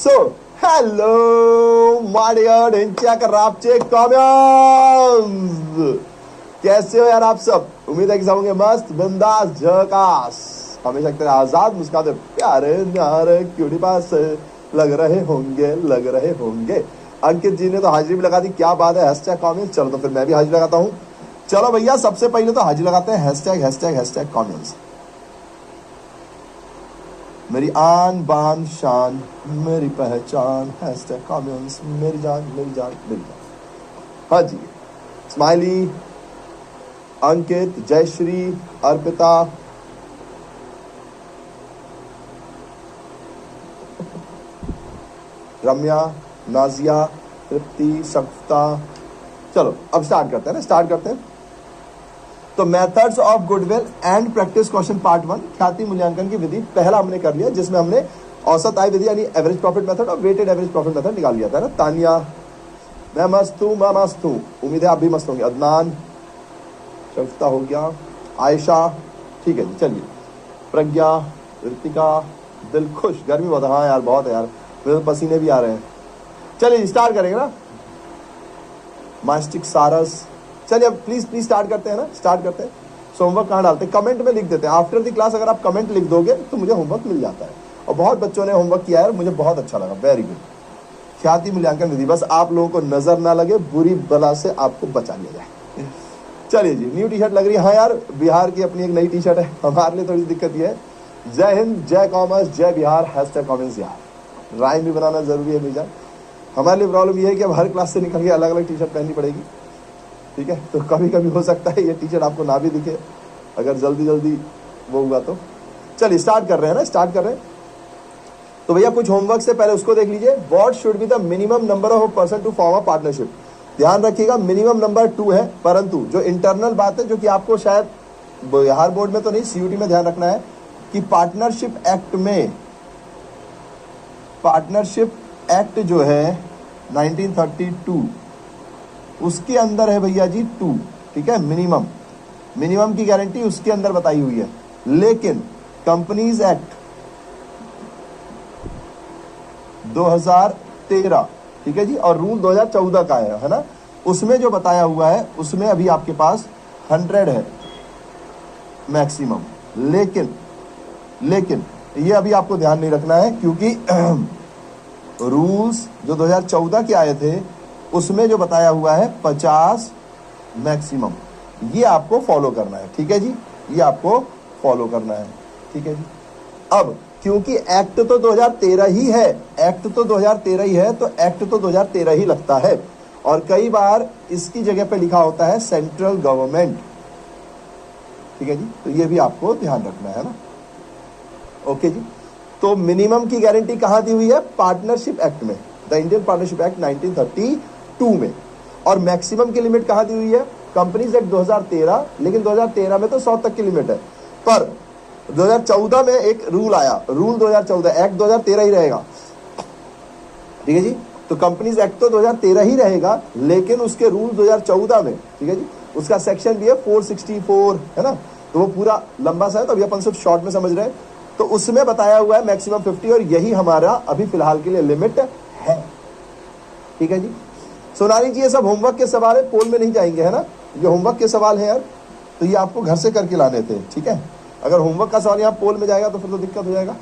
So hello my dear इंचा करापचे comments, कैसे हो यार आप सब। उम्मीद है कि सब होंगे मस्त बिंदास झकास, हमेशा की तरह आजाद मुस्कुराते प्यारे न्यारे क्यूटी पास लग रहे होंगे। अंकित जी ने तो हाजिरी भी लगा दी, क्या बात है। हैशटैग कॉमेंट्स, चलो तो फिर मैं भी हाजिरी लगाता हूँ। चलो भैया सबसे पहले तो हाजिरी लगाते हैं हैशटैग कॉमेंट्स। मेरी आन बान शान मेरी पहचान हैशटैग कॉमेंट्स, मेरी जान मेरी जान मेरी जान। हाँ जी, स्माइली, अंकित, जयश्री, अर्पिता, रम्या, नाजिया, तृप्ति, सफ्ता। चलो अब स्टार्ट करते हैं। तो methods of goodwill and practice question part 1 ख्याति मूल्यांकन की विधि पहला हमने कर लिया, जिसमें हमने औसत आय विधि यानी एवरेज प्रॉफिट मेथड और वेटेड एवरेज प्रॉफिट मेथड निकाल लिया था ना। तानिया, मैं मस्त हूँ, उम्मीद है आप भी मस्त होंगे। अदनान, शफ्ता हो गया, आयशा, ठीक है जी। चलिए, प्रज्ञा, ऋतिका, दिल खुश, गर्मी बहुत, हाँ यार बहुत है यार, मेरे तो पसीने भी आ रहे हैं। चलिए स्टार्ट करेंगे ना। मास्टिक सारस, चलिए अब प्लीज स्टार्ट करते हैं ना। सो होमवर्क कहाँ डालते हैं, कमेंट में लिख देते हैं। आफ्टर द क्लास अगर आप कमेंट लिख दोगे तो मुझे होमवर्क मिल जाता है, और बहुत बच्चों ने होमवर्क किया है, मुझे बहुत अच्छा लगा, वेरी गुड। ख्याति मूल्यांकन विधि, बस आप लोगों को नजर ना लगे, बुरी बला से आपको बचा लिया जाए। चलिए जी, न्यू टी शर्ट लग रही है, हाँ यार बिहार की अपनी एक नई टी शर्ट है, हमारे लिए थोड़ी दिक्कत ये है। जय हिंद, जय कॉमर्स, जय बिहार, हैशटैग कॉमेंट्स यार। राइम भी बनाना जरूरी है भैया। हमारे लिए प्रॉब्लम ये है कि अब हर क्लास से निकल के अलग अलग टी शर्ट पहननी पड़ेगी, ठीक है। तो कभी कभी हो सकता है ये टी शर्ट आपको ना भी दिखे, अगर जल्दी वो हुआ तो। चलिए स्टार्ट कर रहे हैं ना। तो भैया कुछ होमवर्क से पहले उसको देख लीजिए। What should be the minimum number of person to form a partnership. ध्यान रखिएगा मिनिमम नंबर 2 है, परंतु जो इंटरनल बात है, जो कि आपको शायद बिहार बोर्ड में तो नहीं, सीयूटी में ध्यान रखना है कि पार्टनरशिप एक्ट जो है 1932 उसके अंदर है भैया जी 2, ठीक है। मिनिमम की गारंटी उसके अंदर बताई हुई है, लेकिन कंपनीज एक्ट 2013, ठीक है जी, और रूल 2014 का है ना। उसमें जो बताया हुआ है उसमें अभी आपके पास 100 है मैक्सिमम, लेकिन ये अभी आपको ध्यान नहीं रखना है, क्योंकि रूल्स जो 2014 के आए थे उसमें जो बताया हुआ है 50 मैक्सिमम, ये आपको फॉलो करना है, ठीक है जी, ये आपको फॉलो करना है, ठीक है जी। अब क्योंकि एक्ट तो 2013 ही है, तो एक्ट तो 2013 ही लगता है, और कई बार इसकी जगह पे लिखा होता है सेंट्रल गवर्नमेंट, ठीक है जी। तो ये भी आपको ध्यान रखना है ना, ओके जी। तो मिनिमम की गारंटी कहां दी हुई है, पार्टनरशिप एक्ट में, द इंडियन पार्टनरशिप एक्ट 1932 में। और मैक्सिमम की लिमिट कहां दी हुई है, कंपनीज एक्ट 2013, लेकिन 2013 में तो 100 तक की लिमिट है, पर 2014 में एक रूल आया, रूल 2014, एक्ट 2013 ही रहेगा, ठीक है जी। तो कंपनीज एक्ट तो 2013 ही रहेगा, लेकिन उसके रूल 2014 में, ठीक है जी, उसका सेक्शन भी है 464, है ना। तो वो पूरा लंबा सा है, तो अभी अपन सिर्फ शॉर्ट में समझ रहे हैं। तो उसमें बताया हुआ है मैक्सिमम 50, और यही हमारा अभी फिलहाल के लिए लिमिट है, ठीक है जी। सोनाली जी, ये सब होमवर्क के सवाल है, पोल में नहीं जाएंगे, है ना। ये होमवर्क के सवाल है यार, तो ये आपको घर से करके लाने थे, ठीक है। अगर होमवर्क का सवाल यहाँ पोल में जाएगा तो फिर तो दिक्कत हो जाएगा।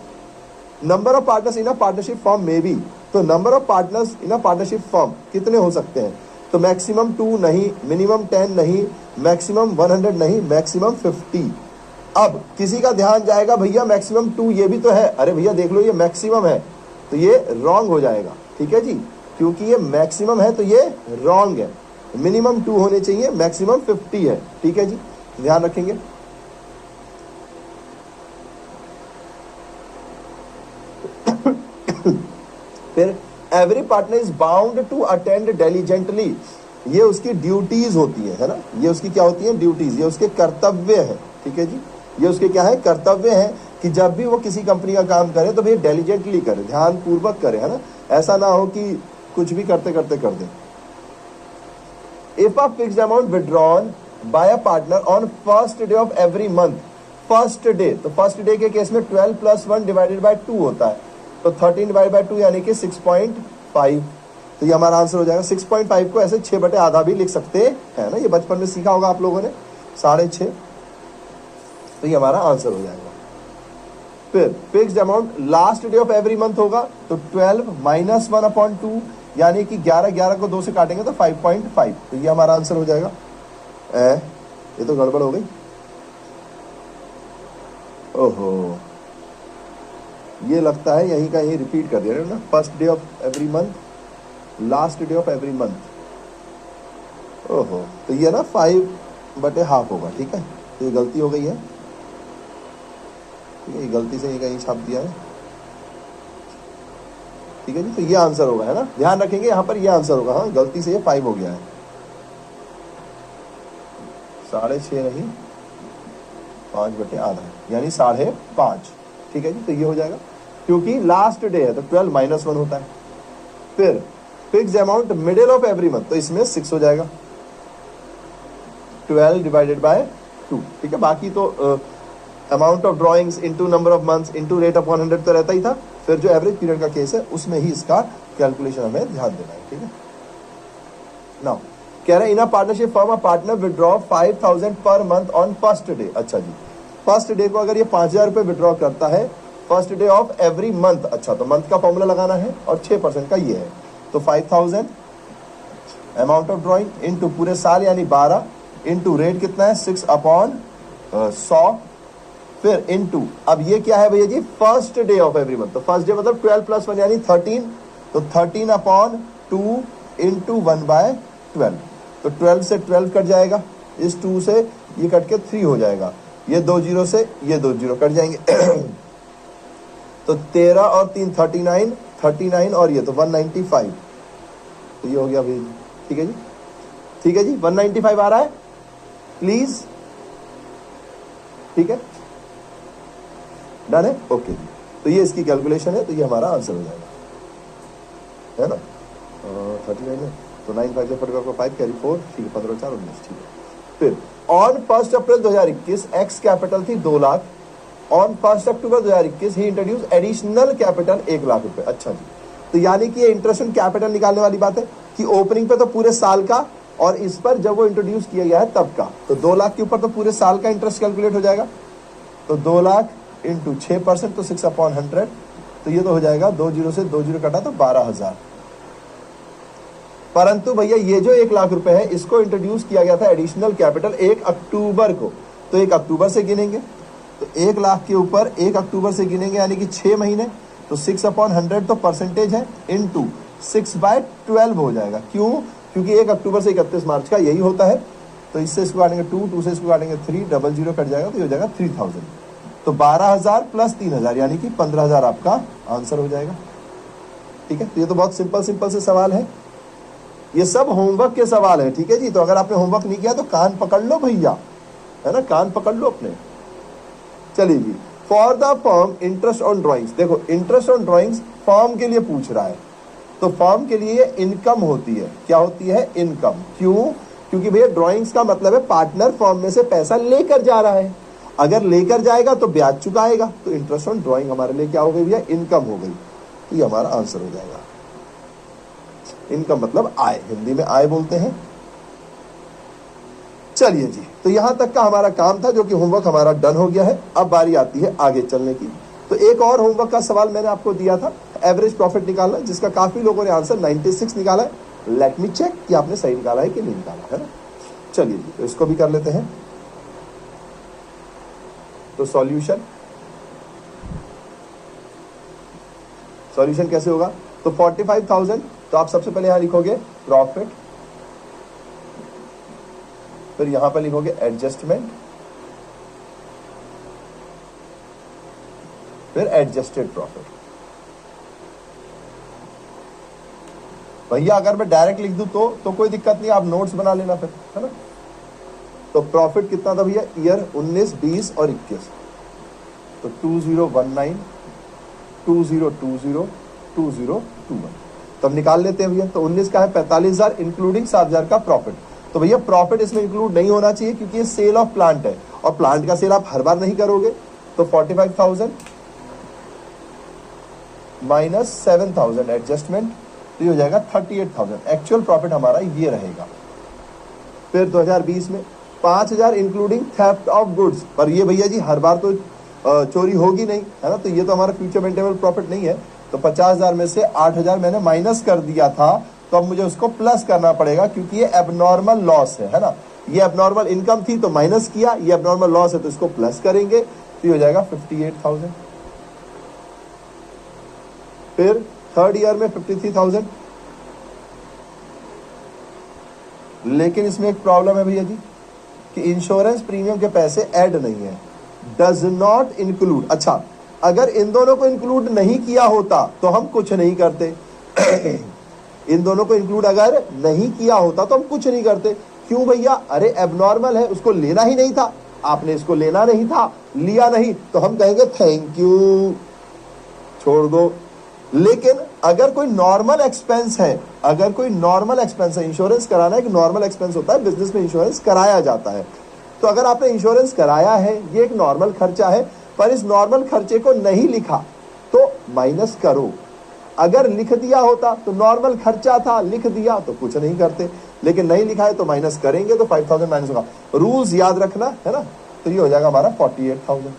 Number of partners in a partnership firm में भी, तो number of partners in a partnership firm कितने हो सकते हैं, तो मैक्सिमम 2 नहीं, मिनिमम 10 नहीं, मैक्सिमम 100 नहीं, मैक्सिमम 50। अब किसी का ध्यान जाएगा भैया मैक्सिमम 2 ये भी तो है, अरे भैया देख लो ये मैक्सिमम है, तो ये रॉन्ग हो जाएगा, ठीक है जी, क्योंकि ये मैक्सिमम है तो ये रॉन्ग है। मिनिमम 2 होने चाहिए, मैक्सिमम 50 है, ठीक है जी, ध्यान रखेंगे। फिर every partner is bound to attend diligently, ये उसकी ड्यूटीज होती है ना, ये उसकी क्या होती है, ड्यूटीज, ये उसके कर्तव्य है, ठीक है जी, ये उसके क्या है, कर्तव्य है, कि जब भी वो किसी कंपनी का काम करे तो भैया डिलिजेंटली करे, ध्यान पूर्वक करे, है ना। ऐसा ना हो कि कुछ भी करते करते कर दे। If a fixed amount withdrawn by a partner on first day of every month, first day, तो फर्स्ट डे के केस में 12 + 1 / 2 होता है, तो 13/2 यानी कि 6.5। तो ये हमारा आंसर हो जाएगा। 6.5 को ऐसे 6/आधा भी लिख सकते हैं ना, ये बचपन में सीखा होगा आप लोगों ने, 6.5। तो ये हमारा आंसर हो जाएगा। फिर fixed amount last day of every month होगा, तो 12 - 1/2 यानी कि 11 को 2 से काटेंगे तो 5.5। तो ये हमारा आंसर हो जाएगा। ये तो गड़बड़ हो गई। ओहो, ये लगता है यहीं का यहीं रिपीट कर दिया ना, first day of every month, last day of every month. ओहो, तो ये ना 5/2 होगा। ठीक है, तो ये गलती हो गई है। ठीक है, ये गलती से ये कहीं छाप दिया है। ठीक है जी, तो ये आंसर होगा, है ना, ध्यान रखेंगे यहाँ पर ये आंसर होगा। हाँ, गलती से ये 5 हो गया है, 6.5 नहीं, 5/आधा यानी 5.5। ठीक है जी, तो ये हो जाएगा क्योंकि लास्ट डे है तो 12 - 1 होता है। फिर fix amount middle of every month, तो इसमें 6 हो जाएगा, 12/2। ठीक है, बाकी तो amount of drawings into number of months into rate upon 100 तो रहता ही था। फिर जो एवरेज पीरियड का केस है उसमें ही इसका कैलकुलेशन हमें ध्यान देना है। ठीक है, नाउ कह रहे हैं in a partnership firm a partner withdraw 5,000 per month on first day. अच्छा जी, फर्स्ट डे को अगर ये 5,000 रुपये विड्रॉ करता है first day of every month. अच्छा, तो मंथ का फॉर्मूला लगाना है और 6% का ये है, तो 5,000 अमाउंट ऑफ ड्रॉइंग इंटू पूरे साल यानी 12 इंटू रेट कितना है 6/100, फिर इनटू, अब ये क्या है भैया जी, first day of every month. तो फर्स्ट डे मतलब 12 + 1 यानी 13, तो 13/2 इंटू 1/12। तो 12 से 12 कट जाएगा, इस 2 से ये कट के 3 हो जाएगा, ये 2 0 से ये 2 0 कट जाएंगे तो 13 और 3 39 और ये तो 195। तो ये हो गया भैया जी। ठीक है जी, ठीक है जी, 195 आ रहा है प्लीज। ठीक है, डन है, ओके जी। तो ये इसकी कैलकुलेशन है, तो ये हमारा आंसर हो जाएगा, है ना। 39 है तो 9 5 5 कैरी 4, ठीक है, 15 4 19। ठीक है, फिर ऑन 1 अप्रैल 2021 एक्स कैपिटल थी 2 lakh, on 1 October 2021 he introduce additional capital 1 lakh रुपए। अच्छा जी, तो यानी कि ये इंटरेस्ट ऑन कैपिटल निकालने वाली बात है कि ओपनिंग पे तो पूरे साल का, और इस पर जब वो इंट्रोड्यूस किया गया है तब का, तो 2 लाख के ऊपर तो पूरे साल का इंटरेस्ट कैलकुलेट हो जाएगा। तो 2 लाख इंटू 6% तो 6/100, तो ये तो हो जाएगा 2 0 से 2 0 कटा तो 12,000। परंतु भैया ये जो 1 लाख रुपए है इसको इंट्रोड्यूस किया गया था एडिशनल कैपिटल 1 अक्टूबर को, तो 1 अक्टूबर से गिनेंगे, तो 1 लाख के ऊपर 1 अक्टूबर से गिनेंगे यानी कि 6 महीने, तो 6/100 तो परसेंटेज है इंटू 6/12 हो जाएगा। क्यों? क्योंकि 1 अक्टूबर से 31 मार्च का यही होता है। तो इससे इसको काटेंगे 2 से इसको काटेंगे 3, 0 0 कट जाएगा, तो ये हो जाएगा 3,000। तो 12,000 प्लस 3,000 यानी कि 15,000 आपका आंसर हो जाएगा। ठीक है, तो ये तो बहुत सिंपल से सवाल है, ये सब होमवर्क के सवाल है। ठीक है जी, तो अगर आपने होमवर्क नहीं किया तो कान पकड़ लो भैया, है ना, कान पकड़ लो अपने। चलिए जी, for the firm interest on drawings, देखो इंटरेस्ट ऑन ड्रॉइंग्स फर्म के लिए पूछ रहा है, तो फर्म के लिए ये इनकम होती है। क्या होती है? इनकम। क्यों? क्योंकि भैया ड्रॉइंग्स का मतलब है पार्टनर फर्म में से पैसा लेकर जा रहा है, अगर लेकर जाएगा तो ब्याज चुकाएगा, तो इंटरेस्ट ऑन ड्रॉइंग हमारे लिए क्या हो गई भैया? इनकम हो गई। तो ये हमारा आंसर हो जाएगा। इनकम मतलब आय, हिंदी में आय बोलते हैं। चलिए जी, तो यहां तक का हमारा काम था, जो कि होमवर्क हमारा डन हो गया है। अब बारी आती है आगे चलने की। तो एक और होमवर्क का सवाल मैंने आपको दिया था, एवरेज प्रॉफिट निकालना, जिसका काफी लोगों ने आंसर 96 निकाला है। लेट मी चेक कि आपने सही निकाला है कि नहीं निकाला, है ना। चलिए जी, तो इसको भी कर लेते हैं। तो सॉल्यूशन कैसे होगा? तो 45,000, तो आप सबसे पहले यहां लिखोगे प्रॉफिट, फिर यहां पर लिखोगे एडजस्टमेंट, फिर एडजस्टेड प्रॉफिट। भैया अगर मैं डायरेक्ट लिख दूं तो कोई दिक्कत नहीं, आप नोट्स बना लेना फिर, है ना। तो प्रॉफिट कितना था भैया? ईयर 19, 20 और 21, तो 2019, 2020, 2021। तब निकाल लेते हैं भैया। तो 19 का है 45,000 इंक्लूडिंग 7,000 का प्रॉफिट। तो भैया प्रॉफिट इसमें इंक्लूड नहीं होना चाहिए क्योंकि ये सेल ऑफ प्लांट है, और प्लांट का सेल आप हर बार नहीं करोगे। तो 45,000 माइनस 7,000 एडजस्टमेंट, तो ये हो जाएगा 38,000। एक्चुअल प्रॉफिट हमारा ये रहेगा। फिर 2020 में 5,000 इंक्लूडिंग थेफ्ट ऑफ गुड्स, पर ये भैया जी हर बार तो चोरी होगी नहीं, है ना, तो ये तो हमारा फ्यूचर मेंटेनेबल प्रॉफिट नहीं है। तो 50,000 में से 8,000 मैंने माइनस कर दिया था, तो अब मुझे उसको प्लस करना पड़ेगा क्योंकि ये एबनॉर्मल लॉस है ना। ये एबनॉर्मल इनकम थी तो माइनस किया, ये एबनॉर्मल लॉस है तो इसको प्लस करेंगे, तो ये हो जाएगा 58,000। फिर थर्ड ईयर में 53,000, लेकिन इसमें एक प्रॉब्लम है भैया जी कि इंश्योरेंस प्रीमियम के पैसे ऐड नहीं है, डज नॉट इंक्लूड। अच्छा, अगर इन दोनों को इंक्लूड नहीं किया होता तो हम कुछ नहीं करते। इन दोनों को इंक्लूड अगर नहीं किया होता तो हम कुछ नहीं करते। क्यों भैया? अरे एबनॉर्मल है, उसको लेना ही नहीं था, आपने इसको लेना नहीं था, लिया नहीं, तो हम कहेंगे थैंक यू, छोड़ दो। लेकिन अगर कोई नॉर्मल एक्सपेंस है, अगर कोई नॉर्मल एक्सपेंस है, इंश्योरेंस कराना एक नॉर्मल एक्सपेंस होता है, बिजनेस में इंश्योरेंस कराया जाता है, तो अगर आपने इंश्योरेंस कराया है, ये एक नॉर्मल खर्चा है, पर इस नॉर्मल खर्चे को नहीं लिखा तो माइनस करो। अगर लिख दिया होता तो नॉर्मल खर्चा था, लिख दिया तो कुछ नहीं करते, लेकिन नहीं लिखा है तो माइनस करेंगे, तो 5,000 माइनस होगा। रूल्स याद रखना है ना। तो ये हो जाएगा हमारा 48,000।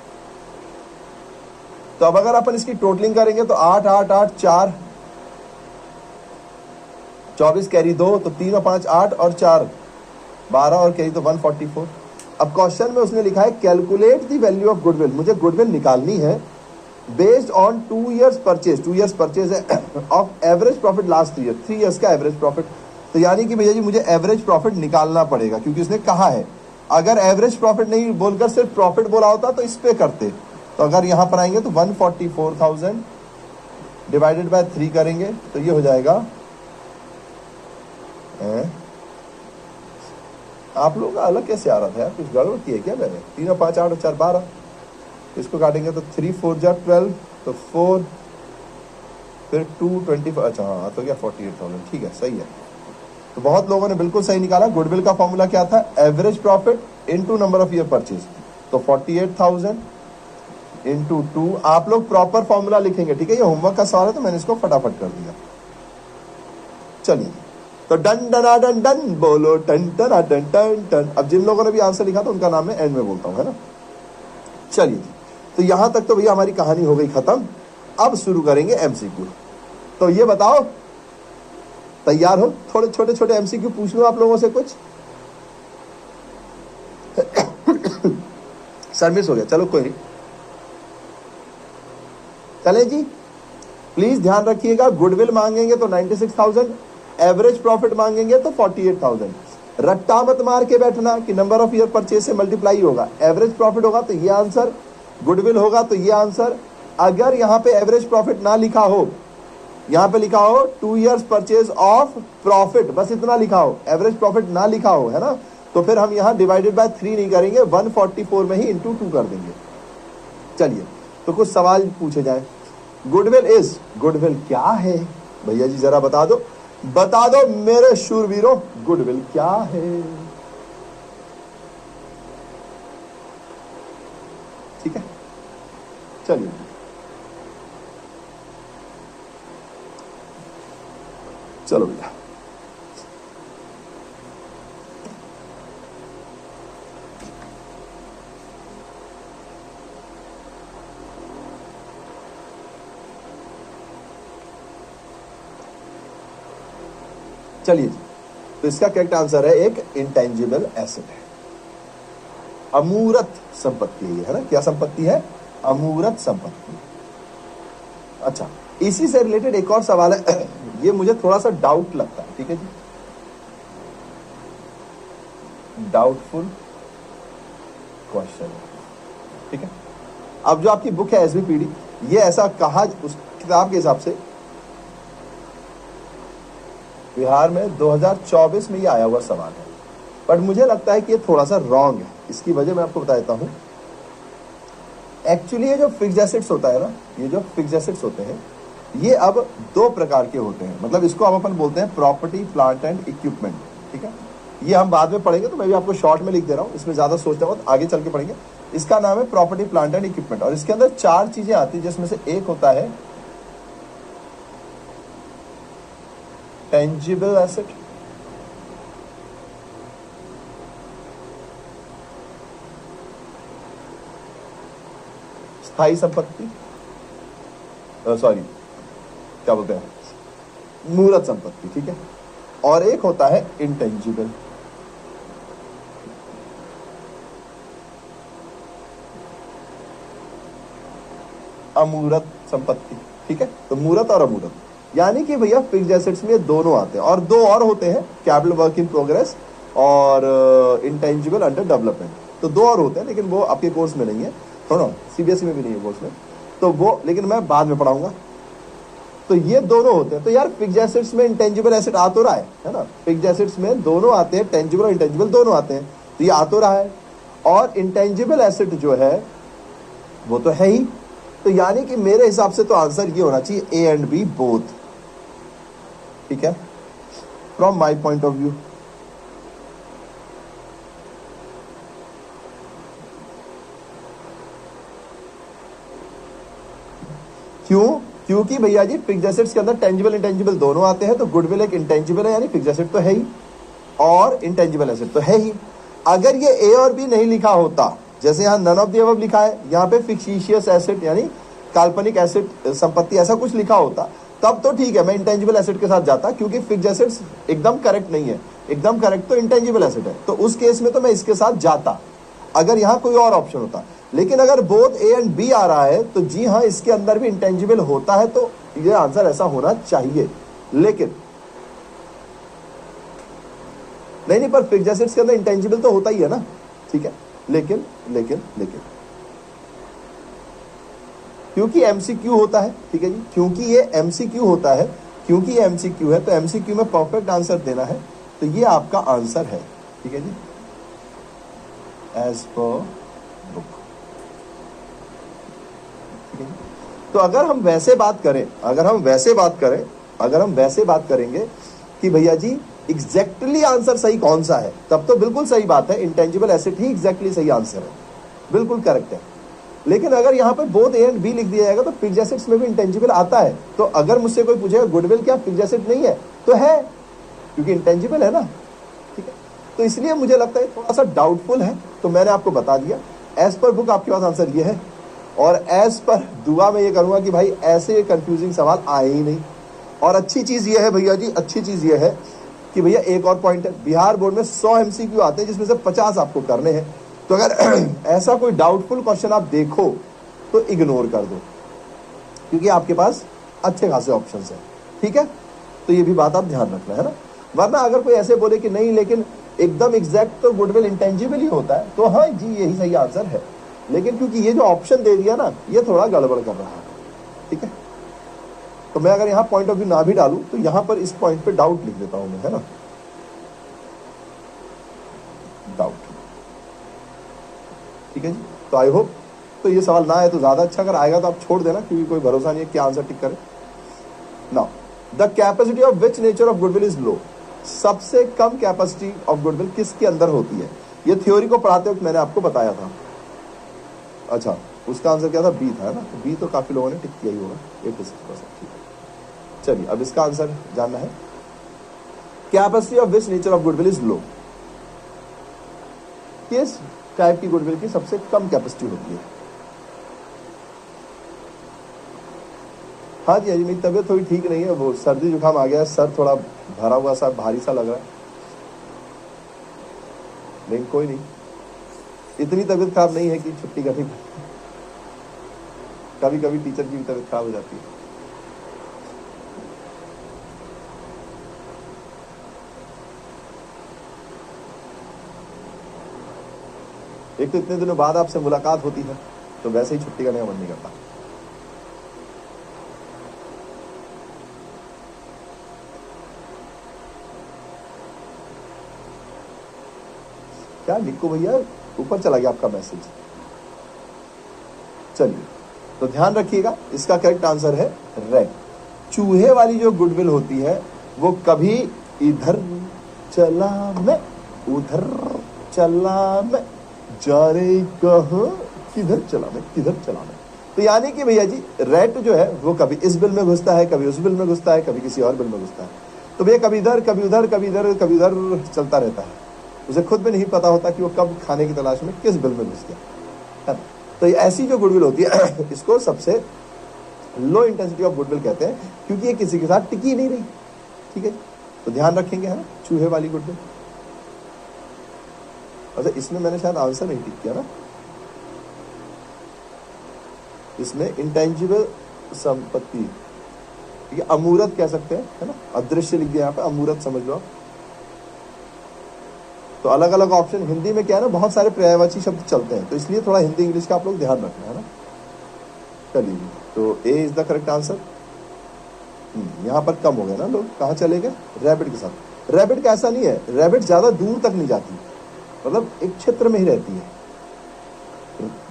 तो अब अगर अपन इसकी टोटलिंग करेंगे तो 8 8 8 4 24 कैरी 2, तो 3 और 5 8 और 4 12 और कैरी तो 144। अब क्वेश्चन में उसने लिखा है calculate the value of goodwill, मुझे गुडविल निकालनी है based on 2 years purchase, 2 years purchase है of average profit last 3 years, 3 years का एवरेज प्रॉफिट। तो यानी कि भैया जी मुझे एवरेज प्रॉफिट निकालना पड़ेगा, क्योंकि उसने कहा है। अगर एवरेज प्रॉफिट नहीं बोलकर सिर्फ प्रॉफिट बोला होता तो इस पे करते। तो अगर यहां पर आएंगे तो 144,000 डिवाइडेड बाय 3 करेंगे तो ये हो जाएगा, आप लोगों का अलग कैसे आ रहा था यार, कुछ गड़बड़ की है क्या मैंने? 3 और 5 8 और 4 12, इसको काटेंगे तो 3 4 जा 12, तो 4 फिर 2 25, अच्छा हाँ तो क्या 48,000, ठीक है, सही है। तो बहुत लोगों ने बिल्कुल सही निकाला। गुडविल का फॉर्मूला क्या था? Average profit into number of year purchase, तो 48,000 इंटू 2। आप लोग प्रॉपर फॉर्मूला लिखेंगे, ठीक है, ये होमवर्क का सवाल है तो मैंने इसको फटाफट कर दिया। चलिए, तो डन डना डन डन बोलो, टन टना टन टन टन। अब जिन लोगों ने भी आंसर लिखा था उनका नाम मैं एंड में बोलता हूं, है ना। चलिए, तो यहां तक तो भैया हमारी कहानी हो गई खत्म। अब शुरू करेंगे एमसीक्यू। तो ये बताओ, तैयार हो? थोड़े छोटे छोटे एमसीक्यू पूछ लो आप लोगों से कुछ। सर मिस हो गया, चलो कोई नहीं, चले जी। प्लीज ध्यान रखिएगा, गुडविल मांगेंगे तो 96,000, एवरेज प्रॉफिट मांगेंगे तो 48,000। रट्टा मत मार के बैठना कि नंबर ऑफ ईयर परचेज से मल्टीप्लाई होगा, एवरेज प्रॉफिट होगा तो ये आंसर, गुडविल होगा तो ये आंसर। अगर यहां पे एवरेज प्रॉफिट ना लिखा हो, यहां पे लिखा हो 2 years परचेज ऑफ प्रॉफिट, बस इतना लिखा हो, एवरेज प्रॉफिट ना लिखा हो, है ना, तो फिर हम यहां डिवाइडेड बाय 3 नहीं करेंगे, 144 में ही इंटू 2 कर देंगे। चलिए, तो कुछ सवाल पूछे जाए। गुडविल इज, गुडविल क्या है भैया जी, जरा बता दो, बता दो मेरे शूरवीरों, गुडविल क्या है? ठीक है, चलिए, चलो भैया। चलिए जी, तो इसका करेक्ट आंसर है एक इंटेंजिबल एसेट है, अमूर्त संपत्ति है ना। क्या संपत्ति है? अमूर्त संपत्ति। अच्छा, इसी से रिलेटेड एक और सवाल है, ये मुझे थोड़ा सा डाउट लगता है, ठीक है जी, डाउटफुल क्वेश्चन, ठीक है। अब जो आपकी बुक है एसबीपीडी, ये ऐसा कहा उस किताब के हिसाब से बिहार में 2024 में ये आया हुआ सवाल है, बट मुझे लगता है कि ये थोड़ा सा रॉन्ग है। इसकी वजह मैं आपको बता देता हूं। एक्चुअली ये जो फिक्स्ड एसेट्स होता है ना, ये जो फिक्स्ड एसेट्स होते हैं, ये अब 2 प्रकार के होते हैं। मतलब इसको हम अपन बोलते हैं प्रॉपर्टी प्लांट एंड इक्विपमेंट, ठीक है। ये हम बाद में पढ़ेंगे, तो मैं भी आपको शॉर्ट में लिख दे रहा हूँ, इसमें ज्यादा सोचना मत, आगे चल के पढ़ेंगे। इसका नाम है प्रॉपर्टी प्लांट एंड इक्विपमेंट, और इसके अंदर 4 चीजें आती है, जिसमें से एक होता है इंटेंजिबल एसेट, स्थायी संपत्ति, सॉरी क्या बोलते हैं, मूर्त संपत्ति, ठीक है। और एक होता है इंटेंजिबल, अमूर्त संपत्ति, ठीक है। तो मूर्त और अमूर्त, यानी कि भैया फिक्स्ड एसेट्स में दोनों आते हैं, और दो और होते हैं, कैपिटल वर्क इन प्रोग्रेस और इंटेंजिबल अंडर डेवलपमेंट। तो दो और होते हैं, लेकिन वो आपके कोर्स में नहीं है, थोड़ा सीबीएसई में भी नहीं है कोर्स में, तो वो लेकिन मैं बाद में पढ़ाऊंगा। तो ये दोनों होते हैं। तो यार फिक्स्ड एसेट्स में इंटेंजिबल एसेट आ तो रहा है ना, फिक्स्ड एसेट्स में दोनों आते हैं, टेंजिबल और इंटेंजिबल दोनों आते हैं, तो ये आ तो रहा है। और इंटेंजिबल एसेट जो है वो तो है ही, तो यानी कि मेरे हिसाब से तो आंसर ये होना चाहिए ए एंड बी बोथ, ठीक है, from my point of view. क्यों? क्योंकि भैया जी फिक्स्ड एसेट्स के अंदर टेंजिबल इंटेंजिबल दोनों आते हैं, तो गुडविल एक इंटेंजिबल है, यानी फिक्स्ड एसेट तो है ही, और इंटेंजिबल एसेट तो है ही। अगर ये ए और बी नहीं लिखा होता, जैसे यहाँ नन ऑफ द अबव लिखा है, यहाँ पे फिक्टिशियस एसेट यानी काल्पनिक एसेट संपत्ति ऐसा कुछ लिखा होता, तब तो ठीक है, मैं इंटेंजिबल एसेट के साथ जाता, क्योंकि फिक्स्ड एसेट्स एकदम करेक्ट नहीं है, एकदम करेक्ट तो इंटेंजिबल एसेट है, तो उस केस में तो मैं इसके साथ जाता अगर यहाँ कोई और ऑप्शन होता। लेकिन अगर बोथ ए एंड बी आ रहा है, तो जी हाँ, इसके अंदर भी इंटेंजिबल होता है, तो ये आंसर ऐसा होना चाहिए। लेकिन नहीं, पर फिक्स्ड एसेट्स के अंदर इंटेंजिबल तो होता ही है ना, ठीक है। लेकिन लेकिन लेकिन क्योंकि एमसीक्यू होता है, ठीक है जी, क्योंकि ये एमसीक्यू होता है, क्योंकि ये एमसीक्यू है, तो एमसीक्यू में परफेक्ट आंसर देना है, तो ये आपका आंसर है, ठीक है जी, एज पर बुक, ठीक है जी। तो अगर हम वैसे बात करें, अगर हम वैसे बात करेंगे कि भैया जी एग्जैक्टली आंसर सही कौन सा है, तब तो बिल्कुल सही बात है, इंटेंजिबल एसेट ही एग्जैक्टली सही आंसर है, बिल्कुल करेक्ट है। लेकिन अगर यहाँ पे बोथ ए एंड बी लिख दिया जाएगा, तो फिक्स्ड एसेट्स में भी इंटेंजिबल आता है। तो अगर मुझसे कोई पूछेगा गुडविल क्या फिक्स्ड एसेट नहीं है, तो है, क्योंकि इंटेंजिबल है ना, ठीक है। तो इसलिए मुझे लगता है थोड़ा सा डाउटफुल है, तो मैंने आपको बता दिया। एज पर बुक आपके पास आंसर ये है, और एज पर दुआ में ये करूंगा कि भाई ऐसे कंफ्यूजिंग सवाल आए ही नहीं। और अच्छी चीज ये है भैया जी, अच्छी चीज ये है कि भैया एक और पॉइंट है, बिहार बोर्ड में 100 एमसीक्यू आते हैं, जिसमें से 50 आपको करने हैं। तो अगर ऐसा कोई डाउटफुल क्वेश्चन आप देखो तो इग्नोर कर दो, क्योंकि आपके पास अच्छे खासे ऑप्शंस हैं, ठीक है। तो ये भी बात आप ध्यान रखना है ना, वरना अगर कोई ऐसे बोले कि नहीं लेकिन एकदम एग्जैक्ट तो गुडविल इंटेंजिबल ही होता है, तो हाँ जी यही सही आंसर है। लेकिन क्योंकि ये जो ऑप्शन दे दिया ना, ये थोड़ा गड़बड़ कर रहा है, ठीक है। तो मैं अगर यहाँ पॉइंट ऑफ व्यू ना भी डालूं, तो यहाँ पर इस पॉइंट पे डाउट लिख देता हूं मैं, है ना, डाउट, ठीक है जी। तो आई होप तो ये सवाल ना आए तो ज्यादा अच्छा, अगर आएगा तो आप छोड़ देना, क्योंकि कोई भरोसा नहीं है क्या आंसर टिक करे। Now the capacity of which nature of goodwill is low, सबसे कम कैपेसिटी ऑफ गुडविल किसके अंदर होती है? ये थ्योरी को पढ़ाते वक्त मैंने आपको बताया था। अच्छा, उसका आंसर क्या था? बी था, है ना। तो बी तो काफी लोगों ने टिक किया ही होगा, 86%, ठीक है। चलिए अब इसका आंसर जानना है, capacity of which nature of goodwill is low, किस टाइप की गुडविल की सबसे कम कैपेसिटी होती है? हाँ जी, मेरी तबीयत थोड़ी ठीक नहीं है, वो सर्दी जुकाम आ गया है, सर थोड़ा भरा हुआ सा भारी सा लग रहा है, लेकिन कोई नहीं, इतनी तबीयत खराब नहीं है कि छुट्टी करनी पड़े। कभी कभी टीचर की भी तबीयत खराब हो जाती है। एक तो इतने दिनों बाद आपसे मुलाकात होती है, तो वैसे ही छुट्टी करने का मन नहीं करता। क्या निक्को भैया ऊपर चला गया आपका मैसेज? चलिए, तो ध्यान रखिएगा, इसका करेक्ट आंसर है रेड। चूहे वाली जो गुडविल होती है वो कभी इधर चला मैं, उधर चला मैं, जा रे कहाँ, किधर चला मैं, किधर चला मैं। तो यानी कि भैया जी रेट जो है वो कभी इस बिल में घुसता है, कभी उस बिल में घुसता है, कभी किसी और बिल में घुसता है। तो भैया कभी इधर कभी उधर कभी इधर कभी उधर चलता रहता है, उसे खुद भी नहीं पता होता कि वो कब खाने की तलाश में किस बिल में घुस गया, है ना। तो ये ऐसी जो गुडविल होती है इसको सबसे लो इंटेंसिटी ऑफ गुडविल कहते हैं, क्योंकि ये किसी के साथ टिकी नहीं रही, ठीक है। तो ध्यान रखेंगे, है ना, चूहे वाली गुडविल। अच्छा, इसमें मैंने शायद आंसर नहीं टिक किया ना, इसमें इंटेंजिबल संपत्ति, ठीक है, अमूर्त कह सकते हैं, है ना, अदृश्य लिख दिया यहाँ पे, अमूर्त समझ लो आप। तो अलग अलग ऑप्शन हिंदी में क्या है ना, बहुत सारे पर्यायवाची शब्द चलते हैं, तो इसलिए थोड़ा हिंदी इंग्लिश का आप लोग ध्यान रखना, है ना। चलिए, तो ए इज द करेक्ट आंसर। यहाँ पर कम हो गए ना लोग, कहाँ चले गए, रैबिट के साथ। रैबिट का ऐसा नहीं है, रैबिट ज्यादा दूर तक नहीं जाती, मतलब एक क्षेत्र में ही रहती है।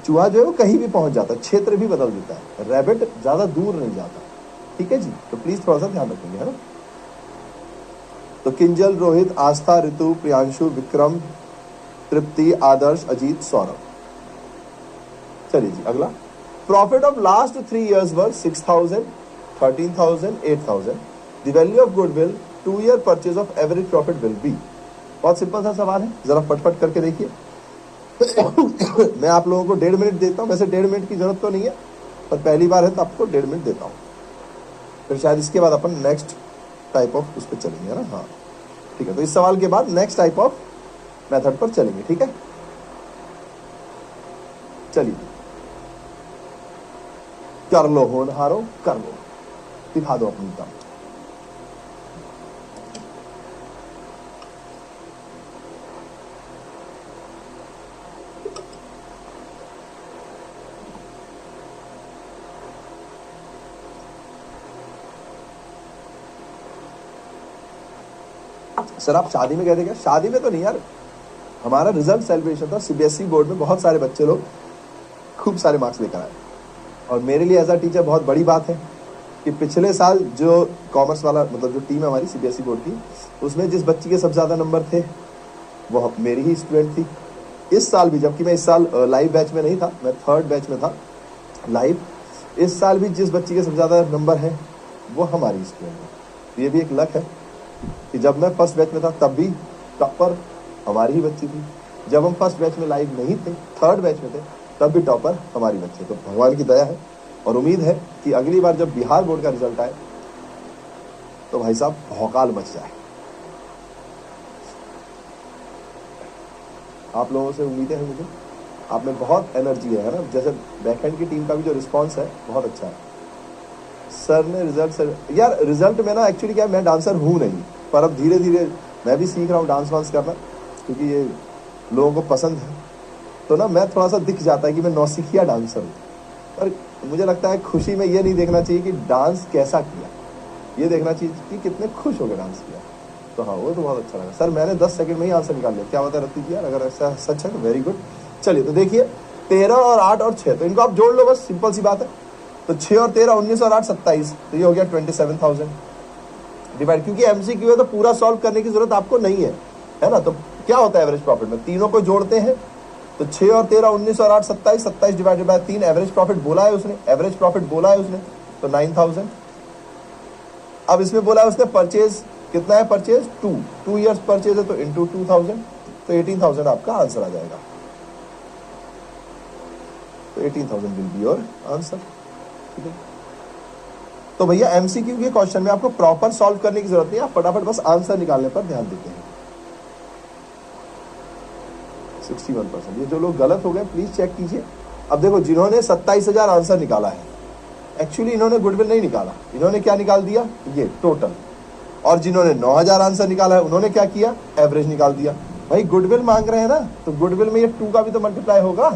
चूहा जो है वो कहीं भी पहुंच जाता है, क्षेत्र भी बदल देता है, रैबिट ज्यादा दूर नहीं जाता, ठीक है जी। तो प्लीज थोड़ा सा ध्यान रखेंगे, है ना। तो किंजल, रोहित, आस्था, ऋतु, प्रियांशु, विक्रम, तृप्ति, आदर्श, अजीत, सौरभ। चलिए जी, अगला। Profit of last 3 years were 6,000, 13,000, 8,000। The value of goodwill 2 year purchase of average profit will be. बहुत सिंपल सा सवाल है, जरा फटफट करके देखिए। मैं आप लोगों को 1.5 मिनट देता हूँ, वैसे 1.5 मिनट की जरूरत तो नहीं है, पर पहली बार है तो आपको 1.5 मिनट देता हूँ, फिर शायद इसके बाद अपन नेक्स्ट टाइप ऑफ उस पर चलेंगे, ना। हाँ, ठीक है। तो इस सवाल के बाद नेक्स्ट टाइप ऑफ मेथड पर चलेंगे, ठीक है। चलिए, कर लो होनहारो, कर लो, दिखा दो अपनी काम। सर आप शादी में गए थे क्या? शादी में तो नहीं यार, हमारा रिजल्ट सेलिब्रेशन था, सीबीएसई बोर्ड में बहुत सारे बच्चे लोग खूब सारे मार्क्स लेकर आए, और मेरे लिए एज अ टीचर बहुत बड़ी बात है कि पिछले साल जो कॉमर्स वाला, मतलब जो टीम है हमारी सीबीएसई बोर्ड की, उसमें जिस बच्ची के सबसे ज़्यादा नंबर थे वो मेरी ही स्टूडेंट थी। इस साल भी, जबकि मैं इस साल लाइव बैच में नहीं था, मैं 3rd बैच में था लाइव, इस साल भी जिस बच्ची के सबसे ज़्यादा नंबर है वो हमारी स्टूडेंट है। तो ये भी एक लक है कि जब मैं फर्स्ट बैच में था तब भी टॉपर हमारी ही बच्ची थी, जब हम फर्स्ट बैच में लाइव नहीं थे, 3rd बैच में थे, तब भी टॉपर हमारी बच्ची। तो भगवान की दया है, और उम्मीद है कि अगली बार जब बिहार बोर्ड का रिजल्ट आए तो भाई साहब भौकाल मच जाए। आप लोगों से उम्मीदें हैं मुझे, आप में बहुत एनर्जी है ना। जैसे बैकएंड की टीम का भी जो रिस्पांस है बहुत अच्छा है। सर ने रिजल्ट, सर यार रिजल्ट में ना एक्चुअली क्या है, मैं डांसर हूँ नहीं, पर अब धीरे धीरे मैं भी सीख रहा हूँ डांस वांस करना, क्योंकि ये लोगों को पसंद है। तो ना मैं थोड़ा सा दिख जाता है कि मैं नौसिखिया डांसर हूँ, पर मुझे लगता है खुशी में ये नहीं देखना चाहिए कि डांस कैसा किया, ये देखना चाहिए कि कितने खुश हो गए डांस किया। तो हाँ, वो तो बहुत अच्छा लगा। सर मैंने 10 सेकंड में ही आंसर निकाल लिया, क्या बता रत्ती जी यार, अगर ऐसा सच है तो वेरी गुड। चलिए, तो देखिए 13 और 8 और 6, तो इनको आप जोड़ लो, बस सिंपल सी बात है। तो 6 और 13 19 और 8 27, तो ये हो गया 27,000 डिवाइड, क्योंकि एमसीक्यू है तो पूरा सॉल्व करने की जरूरत आपको नहीं है ना। तो क्या होता है एवरेज प्रॉफिट में, तीनों को जोड़ते हैं, तो 6 और 13 19 और 8 27, 27 डिवाइडेड बाय 3, एवरेज प्रॉफिट बोला है उसने, एवरेज प्रॉफिट बोला है उसने, तो 9,000। अब इसमें बोला है उसने परचेज कितना है, परचेज 2 years परचेज है, तो इंटू 2000, तो 18,000 आपका आंसर आ जाएगा। तो 18,000 विल बी योर आंसर, ठीक है। तो भैया एमसीक्यू के क्वेश्चन में आपको प्रॉपर सॉल्व करने की जरूरत नहीं है, आप फटाफट बस आंसर निकालने पर ध्यान देते हैं। 61%, ये जो लोग गलत हो गए प्लीज चेक कीजिए। अब देखो, जिन्होंने 27,000 आंसर निकाला है, एक्चुअली इन्होंने गुडविल नहीं निकाला, इन्होंने क्या निकाल दिया, ये टोटल। और जिन्होंने 9,000 आंसर निकाला है, उन्होंने क्या किया, एवरेज निकाल दिया। भाई गुडविल मांग रहे हैं ना, तो गुडविल में ये 2 का भी तो मल्टीप्लाई होगा।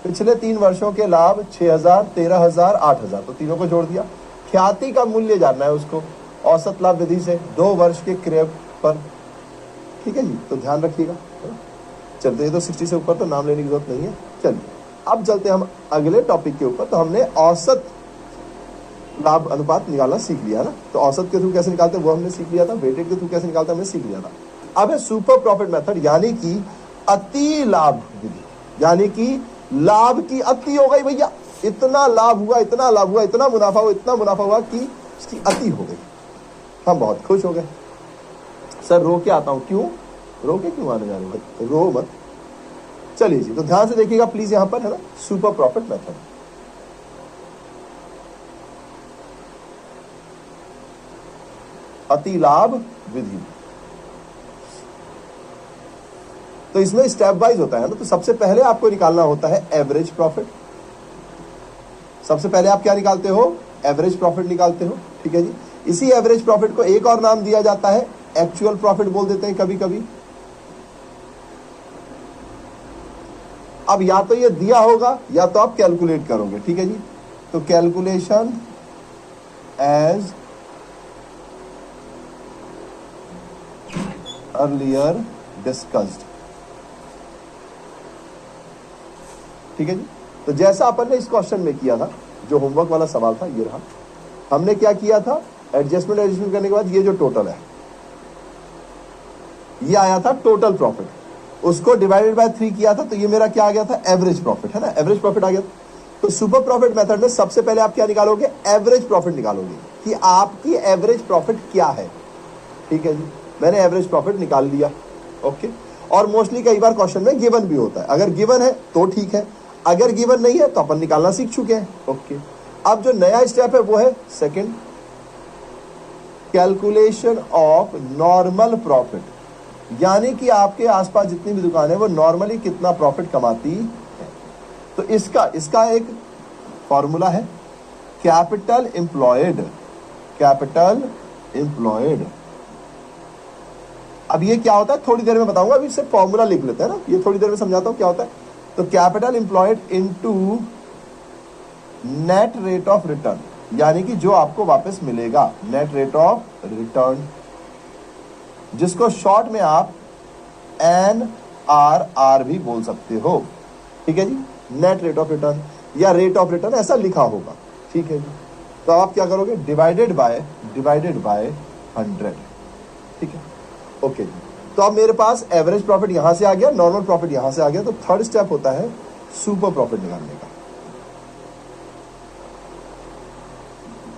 पिछले 3 वर्षों के लाभ 6,000, 13,000, 8,000, तो तीनों को जोड़ दिया। ख्याति का मूल्य जानना है उसको, औसत लाभ विधि से 2 वर्ष के क्रय पर, ठीक है जी। तो ध्यान रखिएगा। चलते हैं, तो 60 से ऊपर तो नाम लेने की जरूरत नहीं है। चलिए अब चलते हैं हम अगले टॉपिक के ऊपर। तो हमने औसत लाभ अनुपात निकालना सीख लिया ना, तो औसत के थ्रू कैसे निकालते हैं वो हमने सीख लिया था, वेटेड के थ्रू कैसे निकालते हैं हमने सीख लिया था। अब है सुपर प्रॉफिट मेथड, यानी कि अति लाभ विधि, यानी कि लाभ की अति हो गई भैया, इतना लाभ हुआ, इतना लाभ हुआ, इतना मुनाफा हुआ, इतना मुनाफा हुआ कि उसकी अति हो गई। हम बहुत खुश हो गए। सर रो के आता हूं, क्यों रो के क्यों आने जा रहे हो भाई, रो मत। चलिए जी, तो ध्यान से देखिएगा प्लीज, यहां पर है ना सुपर प्रॉफिट मेथड। अतिलाभ विधि, तो इसमें स्टेप वाइज होता है ना। तो सबसे पहले आपको निकालना होता है एवरेज प्रॉफिट। सबसे पहले आप क्या निकालते हो, एवरेज प्रॉफिट निकालते हो, ठीक है जी। इसी एवरेज प्रॉफिट को एक और नाम दिया जाता है, एक्चुअल प्रॉफिट बोल देते हैं कभी कभी। अब या तो ये दिया होगा या तो आप कैलकुलेट करोगे, ठीक है जी। तो कैलकुलेशन एज अर्लियर डिस्कस्ड, ठीक है जी। तो जैसा अपन ने इस क्वेश्चन में किया था, जो होमवर्क वाला सवाल था ये रहा। हमने क्या किया था, एडजस्टमेंट करने के बाद ये जो टोटल है ये आया था टोटल प्रॉफिट, उसको डिवाइडेड बाय 3 किया था, तो ये मेरा क्या आ गया था, एवरेज प्रॉफिट, है ना, एवरेज प्रॉफिट आ गया। तो सुपर प्रॉफिट मेथड में सबसे पहले आप क्या निकालोगे, एवरेज प्रॉफिट निकालोगे कि आपकी एवरेज प्रॉफिट क्या है, ठीक है जी। मैंने एवरेज प्रॉफिट निकाल लिया, ओके। और मोस्टली कई बार क्वेश्चन में गिवन भी होता है, अगर गिवन है तो ठीक है, अगर गिवन नहीं है तो अपन निकालना सीख चुके हैं, ओके। अब जो नया स्टेप है वो है second, calculation of normal profit, यानी कि आपके आसपास जितनी भी दुकान है वो नॉर्मली कितना प्रॉफिट कमाती है। तो इसका एक फॉर्मूला है, कैपिटल एम्प्लॉयड, कैपिटल एम्प्लॉयड। अब ये क्या होता है थोड़ी देर में बताऊंगा, अभी सिर्फ फॉर्मूला लिख लेते हैं ना, ये थोड़ी देर में समझाता हूं क्या होता है। तो capital employed into net rate of return, यानी कि जो आपको वापस मिलेगा, नेट रेट ऑफ रिटर्न, जिसको शॉर्ट में आप NRR भी बोल सकते हो, ठीक है जी। नेट रेट ऑफ रिटर्न या रेट ऑफ रिटर्न ऐसा लिखा होगा, ठीक है जी। तो आप क्या करोगे, डिवाइडेड बाय 100, ठीक है, ओके जी। तो अब मेरे पास एवरेज प्रॉफिट यहां से आ गया, नॉर्मल प्रॉफिट यहां से आ गया, तो थर्ड स्टेप होता है सुपर प्रॉफिट निकालने का।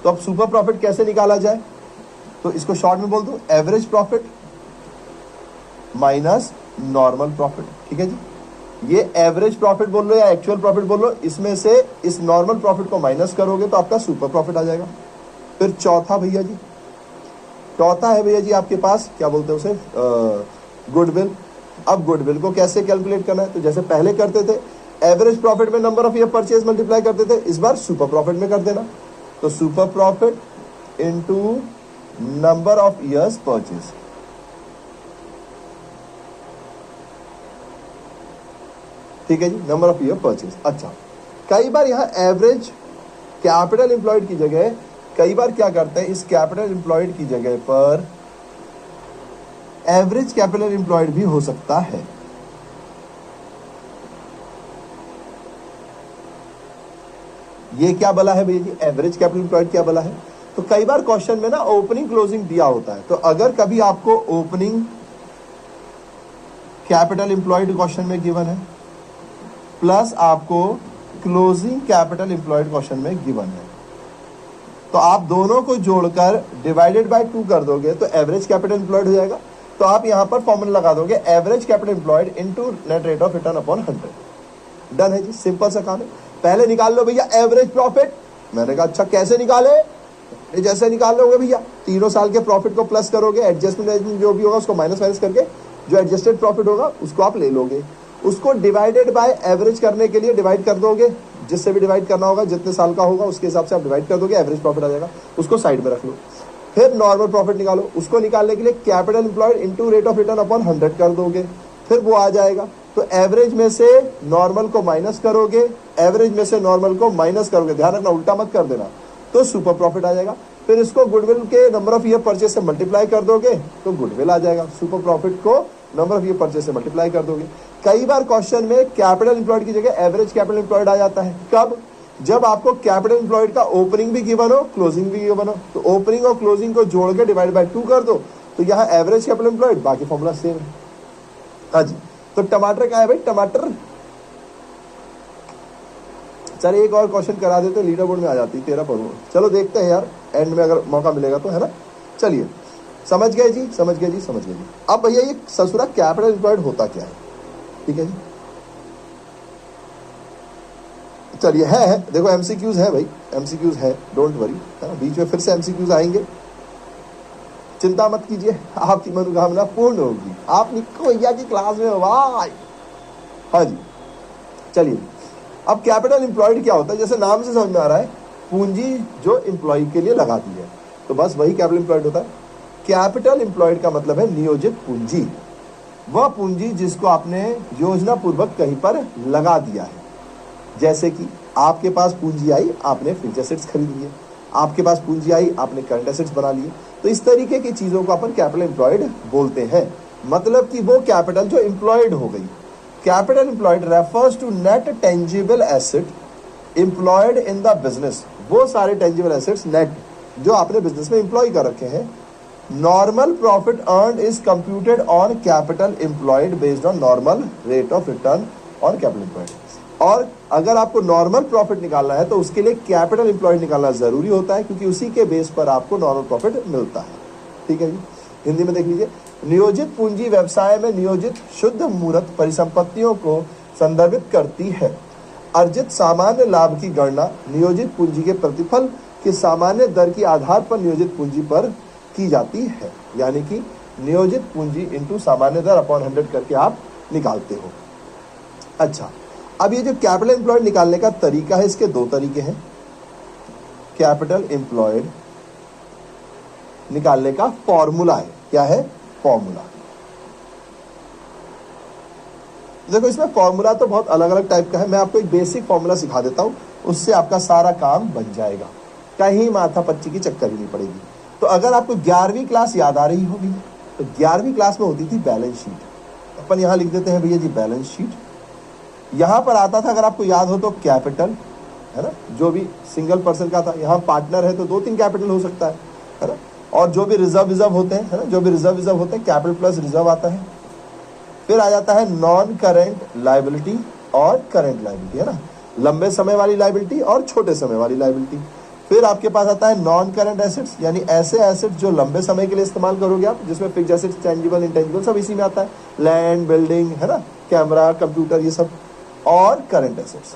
तो अब सुपर प्रॉफिट कैसे निकाला जाए, तो इसको शॉर्ट में बोल दूं, average profit minus normal profit, ठीक है जी। ये एवरेज प्रॉफिट बोल लो या एक्चुअल प्रॉफिट बोल लो, इसमें से इस नॉर्मल प्रॉफिट को माइनस करोगे तो आपका सुपर प्रॉफिट आ जाएगा। फिर चौथा भैया जी, चौथा है भैया जी आपके पास, क्या बोलते हैं उसे, गुडविल। अब गुडविल को कैसे कैलकुलेट करना है, तो जैसे पहले करते थे एवरेज प्रॉफिट में number of year purchase multiply करते थे, इस बार सुपर प्रॉफिट में कर देना। तो super profit into number of years purchase, ठीक है जी, नंबर ऑफ ईयर परचेज। अच्छा, कई बार यहां एवरेज कैपिटल एम्प्लॉयड की जगह कई बार क्या करते हैं, इस कैपिटल एम्प्लॉयड की जगह पर एवरेज कैपिटल एम्प्लॉयड भी हो सकता है। ये क्या बला है भैया जी, एवरेज कैपिटल एम्प्लॉयड क्या बला है। तो कई बार क्वेश्चन में ना ओपनिंग क्लोजिंग दिया होता है, तो अगर कभी आपको ओपनिंग कैपिटल एम्प्लॉयड क्वेश्चन में गिवन है प्लस आपको क्लोजिंग कैपिटल एम्प्लॉयड क्वेश्चन में गिवन है, तो आप दोनों को जोड़कर डिवाइडेड बाय 2 कर दोगे तो एवरेज कैपिटल एम्प्लॉयड हो जाएगा। तो आप यहां पर फॉर्मूला लगा दोगे, average capital employed into net rate of return upon 100। Done है जी, सिंपल सा काम है। पहले निकाल लो भैया एवरेज प्रॉफिट। मैंने कहा अच्छा कैसे निकाले, जैसे निकाल लोगे भैया, तीनों साल के प्रॉफिट को प्लस करोगे, एडजस्टमेंट जो भी होगा उसको माइनस करके जो एडजस्टेड प्रॉफिट होगा उसको आप ले लोगे, उसको डिवाइडेड बाय एवरेज करने के लिए डिवाइड कर दोगे, जिससे भी डिवाइड करना होगा, जितने साल का होगा उसके हिसाब से आप डिवाइड कर दोगे, एवरेज प्रॉफिट आ जाएगा, उसको साइड में रख लो। फिर नॉर्मल प्रॉफिट निकालो, उसको निकालने के लिए capital employed into rate of return upon 100 कर दोगे, फिर वो आ जाएगा। तो एवरेज में से नॉर्मल को माइनस करोगे, एवरेज में से नॉर्मल को माइनस करोगे, ध्यान रखना उल्टा मत कर देना, तो सुपर प्रॉफिट आ जाएगा। फिर इसको गुडविल के नंबर ऑफ ईयर परचेज से मल्टीप्लाई कर दोगे तो गुडविल आ जाएगा, सुपर प्रॉफिट को नंबर ऑफ ईयर परचेज से मल्टीप्लाई कर दोगे। कई बार क्वेश्चन में कैपिटल एम्प्लॉयड की जगह एवरेज कैपिटल एम्प्लॉयड आ जाता है, कब, जब आपको कैपिटल एम्प्लॉयड का ओपनिंग भी गिवन हो, क्लोजिंग भी गिवन हो, तो ओपनिंग और क्लोजिंग को जोड़ के डिवाइड बाय 2 कर दो, तो यहाँ एवरेज कैपिटल एम्प्लॉयड, बाकी फॉर्मूला सेम है। हाँ जी, तो टमाटर क्या है भाई, टमाटर। सर एक और क्वेश्चन करा देते, लीडर बोर्ड में आ जाती, 13 पढ़ो, चलो देखते हैं यार एंड में अगर मौका मिलेगा तो, है ना। चलिए, समझ गए जी, समझ गए जी, समझ गए जी। अब भैया ये ससुरा कैपिटल एम्प्लॉयड होता क्या है, ठीक है जी। चलिए है देखो एमसीक्यूज है भाई, एमसीक्यूज है, डोंट वरी, है ना, बीच में फिर से एमसीक्यूज आएंगे, चिंता मत कीजिए, आपकी मनोकामना पूर्ण होगी। आप निको भैया की क्लास में हो भाई। हाँ जी, चलिए अब कैपिटल एम्प्लॉयड क्या होता है, जैसे नाम से समझ में आ रहा है, पूंजी जो एम्प्लॉय के लिए लगाती है, तो बस वही कैपिटल एम्प्लॉयड होता है। कैपिटल एम्प्लॉयड का मतलब है नियोजित पूंजी, वह पूंजी जिसको आपने योजना पूर्वक कहीं पर लगा दिया है। जैसे कि आपके पास पूंजी आई, आपने फिक्स्ड एसेट्स खरीद लिए, आपके पास पूंजी आई, आपने करंट एसेट्स बना लिए, तो इस तरीके की चीजों को अपन कैपिटल एम्प्लॉयड बोलते हैं। मतलब कि वो कैपिटल जो एम्प्लॉयड हो गई। Capital employed refers to net tangible asset employed in the business, वो सारे टेंजिबल एसेट्स नेट जो आपने बिजनेस में एम्प्लॉय कर रखे हैं। Normal profit earn is computed on capital employed based on normal rate of return on capital employed. और अगर आपको नॉर्मल प्रॉफिट निकालना है तो उसके लिए कैपिटल एम्प्लॉयड निकालना जरूरी होता है, क्योंकि उसी के बेस पर आपको नॉर्मल प्रॉफिट मिलता है, ठीक है जी। हिंदी में देख लीजिए, नियोजित पूंजी व्यवसाय में नियोजित शुद्ध मूर्त परिसंपत्तियों को संदर्भित करती है। अर्जित सामान्य लाभ की गणना नियोजित पूंजी के प्रतिफल के सामान्य दर के आधार पर नियोजित पूंजी पर की जाती है, यानी कि नियोजित पूंजी इंटू सामान्य दर अपॉन 100 करके आप निकालते हो। अच्छा, अब ये जो कैपिटल एम्प्लॉयड निकालने का तरीका है, इसके दो तरीके हैं। कैपिटल एम्प्लॉयड निकालने का फॉर्मूला है, क्या है फॉर्मूला। देखो इसमें फॉर्मूला तो बहुत अलग अलग टाइप का है, मैं आपको एक बेसिक फॉर्मूला सिखा देता हूं, उससे आपका सारा काम बन जाएगा, कहीं माथा पच्ची की चक्कर ही नहीं पड़ेगी। तो अगर आपको 11वीं क्लास याद आ रही होगी, तो 11वीं क्लास में होती थी बैलेंस शीट। अपन यहां लिख देते हैं भैया जी बैलेंस शीट। यहां पर आता था, अगर आपको याद हो तो, कैपिटल, है ना, जो भी सिंगल पर्सन का था। यहाँ पार्टनर है तो 2-3 कैपिटल हो सकता है ना। और जो भी रिजर्व होते हैं, है ना, जो भी रिजर्व होते हैं, कैपिटल प्लस रिजर्व आता है। फिर आ जाता है नॉन करेंट लायबिलिटी और करेंट लायबिलिटी, है ना, लंबे समय वाली लायबिलिटी और छोटे समय वाली लायबिलिटी। फिर आपके पास आता है नॉन करंट एसेट्स, यानी ऐसे एसेट्स जो लंबे समय के लिए इस्तेमाल करोगे आप, जिसमें फिक्स्ड एसेट्स, टेंजिबल, इंटेंजिबल सब इसी में आता है, लैंड, बिल्डिंग, है ना, कैमरा, कंप्यूटर, ये सब। और करंट एसेट्स,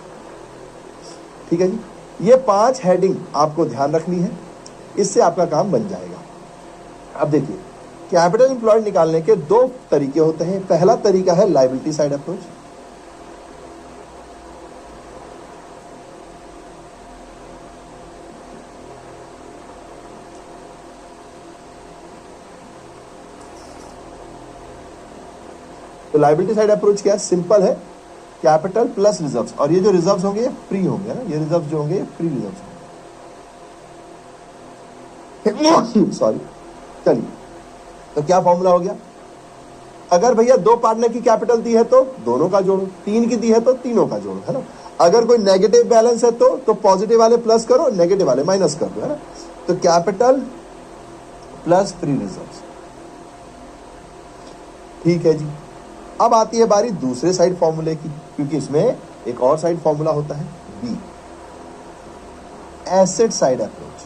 ठीक है जी। ये 5 हेडिंग आपको ध्यान रखनी है, इससे आपका काम बन जाएगा। अब देखिए, कैपिटल एम्प्लॉयड निकालने के 2 तरीके होते हैं। पहला तरीका है लायबिलिटी साइड अप्रोच। तो लायबिलिटी साइड अप्रोच क्या है, सिंपल है, कैपिटल प्लस रिजर्व्स, और ये जो रिजर्व्स होंगे ये फ्री होंगे ना, ये रिजर्व्स जो होंगे ये फ्री रिजर्व्स होंगे। सॉरी, चलिए, तो क्या फॉर्मूला हो गया, अगर भैया 2 पार्टनर की कैपिटल दी है तो दोनों का जोड़ो, 3 की दी है तो तीनों का जोड़ो, है ना। अगर कोई नेगेटिव बैलेंस है तो पॉजिटिव वाले प्लस करो, नेगेटिव वाले माइनस कर दो, है ना। तो कैपिटल प्लस फ्री रिजर्व्स, ठीक है जी। अब आती है बारी दूसरे साइड फॉर्मूले की, क्योंकि इसमें एक और साइड फॉर्मूला होता है, बी, एसेट साइड अप्रोच।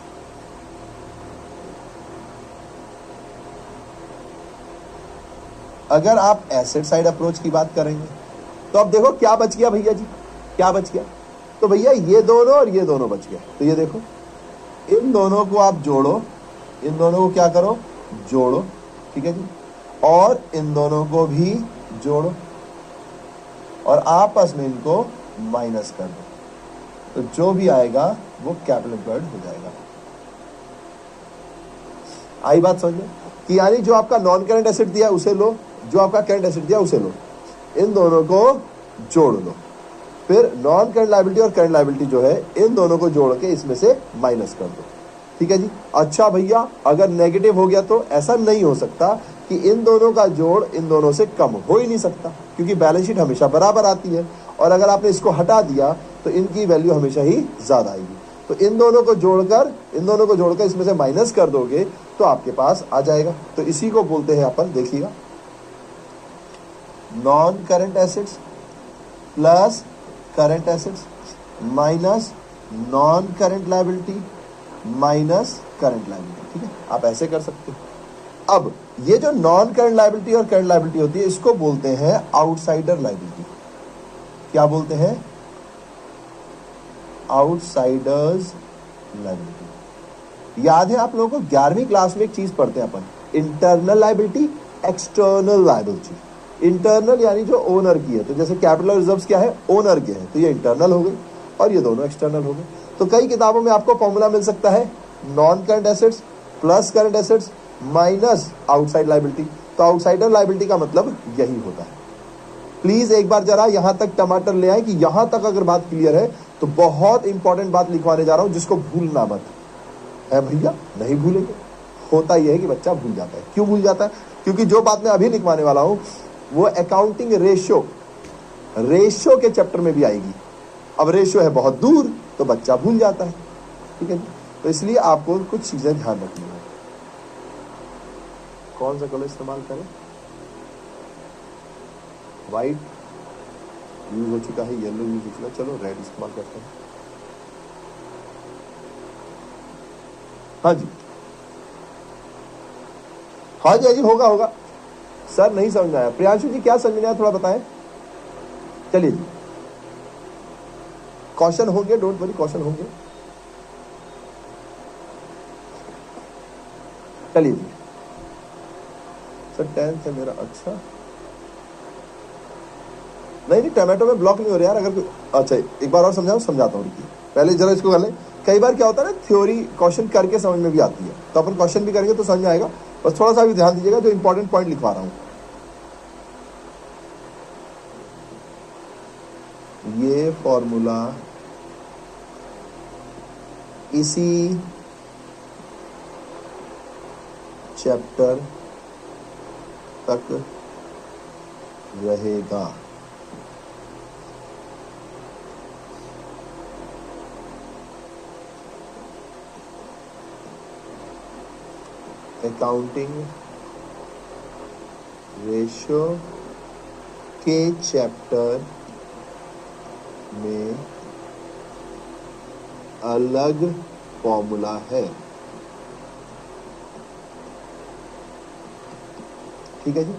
अगर आप एसेट साइड अप्रोच की बात करेंगे तो अब देखो क्या बच गया भैया जी, क्या बच गया, तो भैया ये दोनों और ये दोनों बच गया। तो ये देखो, इन दोनों को आप जोड़ो, इन दोनों को क्या करो, जोड़ो, ठीक है जी, और इन दोनों को भी जोड़ो, और आपस में इनको माइनस कर दो, तो जो भी आएगा वो कैपिटल एम्प्लॉयड हो जाएगा। आई बात समझ में, कि यानी जो आपका नॉन करंट एसेट दिया उसे लो, जो आपका करंट एसेट दिया उसे लो, इन दोनों को जोड़ लो, फिर नॉन करंट लायबिलिटी और करंट लायबिलिटी जो है इन दोनों को जोड़ के इसमें से माइनस कर दो, ठीक है जी। अच्छा भैया, अगर नेगेटिव हो गया तो ऐसा नहीं हो सकता कि इन दोनों का जोड़ इन दोनों से कम हो ही नहीं सकता, क्योंकि बैलेंस शीट हमेशा बराबर आती है, और अगर आपने इसको हटा दिया तो इनकी वैल्यू हमेशा ही ज्यादा आएगी। तो इन दोनों को जोड़कर इसमें से माइनस कर दोगे तो आपके पास आ जाएगा। तो इसी को बोलते हैं अपन, देखिएगा, non current assets plus current assets minus non current liability minus current liability. ठीक है, आप ऐसे कर सकते हो। अब ये जो नॉन करंट लायबिलिटी और करंट लायबिलिटी होती है, इसको बोलते हैं आउटसाइडर लायबिलिटी। क्या बोलते हैं? Outsiders liability. याद है आप लोगों को 11वीं क्लास में एक चीज पढ़ते हैं अपन, internal liability, external liability. Internal यानी जो ओनर की है, तो जैसे कैपिटल रिजर्व्स क्या है? ओनर के हैं, तो ये इंटरनल हो गई और ये दोनों एक्सटर्नल हो गए। तो कई किताबों में आपको फॉर्मूला मिल सकता है non current assets plus current assets minus outside liability. तो आउटसाइडर लायबिलिटी का मतलब यही होता है। प्लीज एक बार जरा यहां तक टमाटर ले आए कि यहां तक अगर बात क्लियर है तो बहुत इंपॉर्टेंट बात लिखवाने जा रहा हूं जिसको भूलना मत है भैया, नहीं भूलेंगे। होता यह है कि बच्चा भूल जाता है। क्यों भूल जाता है? क्योंकि जो बात मैं अभी लिखवाने वाला हूं वो अकाउंटिंग रेशियो के चैप्टर में भी आएगी। अब रेशियो है बहुत दूर तो बच्चा भूल जाता है। ठीक है, तो इसलिए आपको कुछ चीजें ध्यान रखनी है। कौन सा कलर इस्तेमाल करें? व्हाइट यूज हो चुका है, येलो यूज हो चुका है, चलो रेड इस्तेमाल करते हैं। हाँ जी, हाँ जी, होगा। सर नहीं समझ में आया। प्रियांशु जी क्या समझ में आया, थोड़ा बताएं। चलिए जी, क्वेश्चन होंगे, डोंट वरी, क्वेश्चन होंगे। चलिए जी। सर 10 है मेरा। अच्छा, नहीं टोमेटो में ब्लॉक नहीं हो रहा यार। अगर अच्छा एक बार और समझाता हूँ। रुकिए, पहले जरा इसको कर लें। कई बार क्या होता है ना, थ्योरी क्वेश्चन करके समझ में भी आती है, तो अपन क्वेश्चन भी करेंगे तो समझ में आएगा। बस थोड़ा सा भी ध्यान दीजिएगा, जो इंपॉर्टेंट पॉइंट लिखवा रहा हूं। ये फॉर्मूला इसी चैप्टर तक रहेगा। अकाउंटिंग रेशियो के चैप्टर में अलग फॉर्मूला है। ठीक है जी,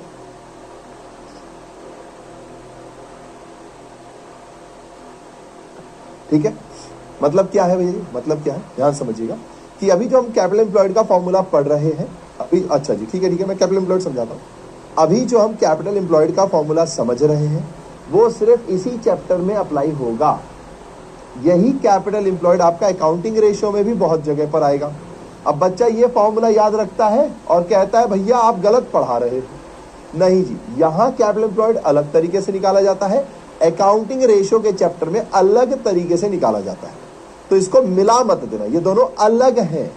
ठीक है। मतलब क्या है भैया जी? मतलब क्या है, ध्यान समझिएगा कि अभी जो हम कैपिटल एम्प्लॉयड का फॉर्मूला पढ़ रहे हैं अभी, अच्छा जी ठीक है, मैं कैपिटल एम्प्लॉयड समझाता हूँ। अभी जो हम कैपिटल एम्प्लॉयड का फॉर्मूला समझ रहे हैं वो सिर्फ इसी चैप्टर में अप्लाई होगा। यही कैपिटल एम्प्लॉयड आपका अकाउंटिंग रेशियो में भी बहुत जगह पर आएगा। अब बच्चा ये फॉर्मूला याद रखता है और कहता है भैया आप गलत पढ़ा रहे हो। नहीं जी, यहाँ कैपिटल एम्प्लॉयड अलग तरीके से निकाला जाता है, अकाउंटिंग रेशियो के चैप्टर में अलग तरीके से निकाला जाता है। तो इसको मिला मत देना, ये दोनों अलग हैं।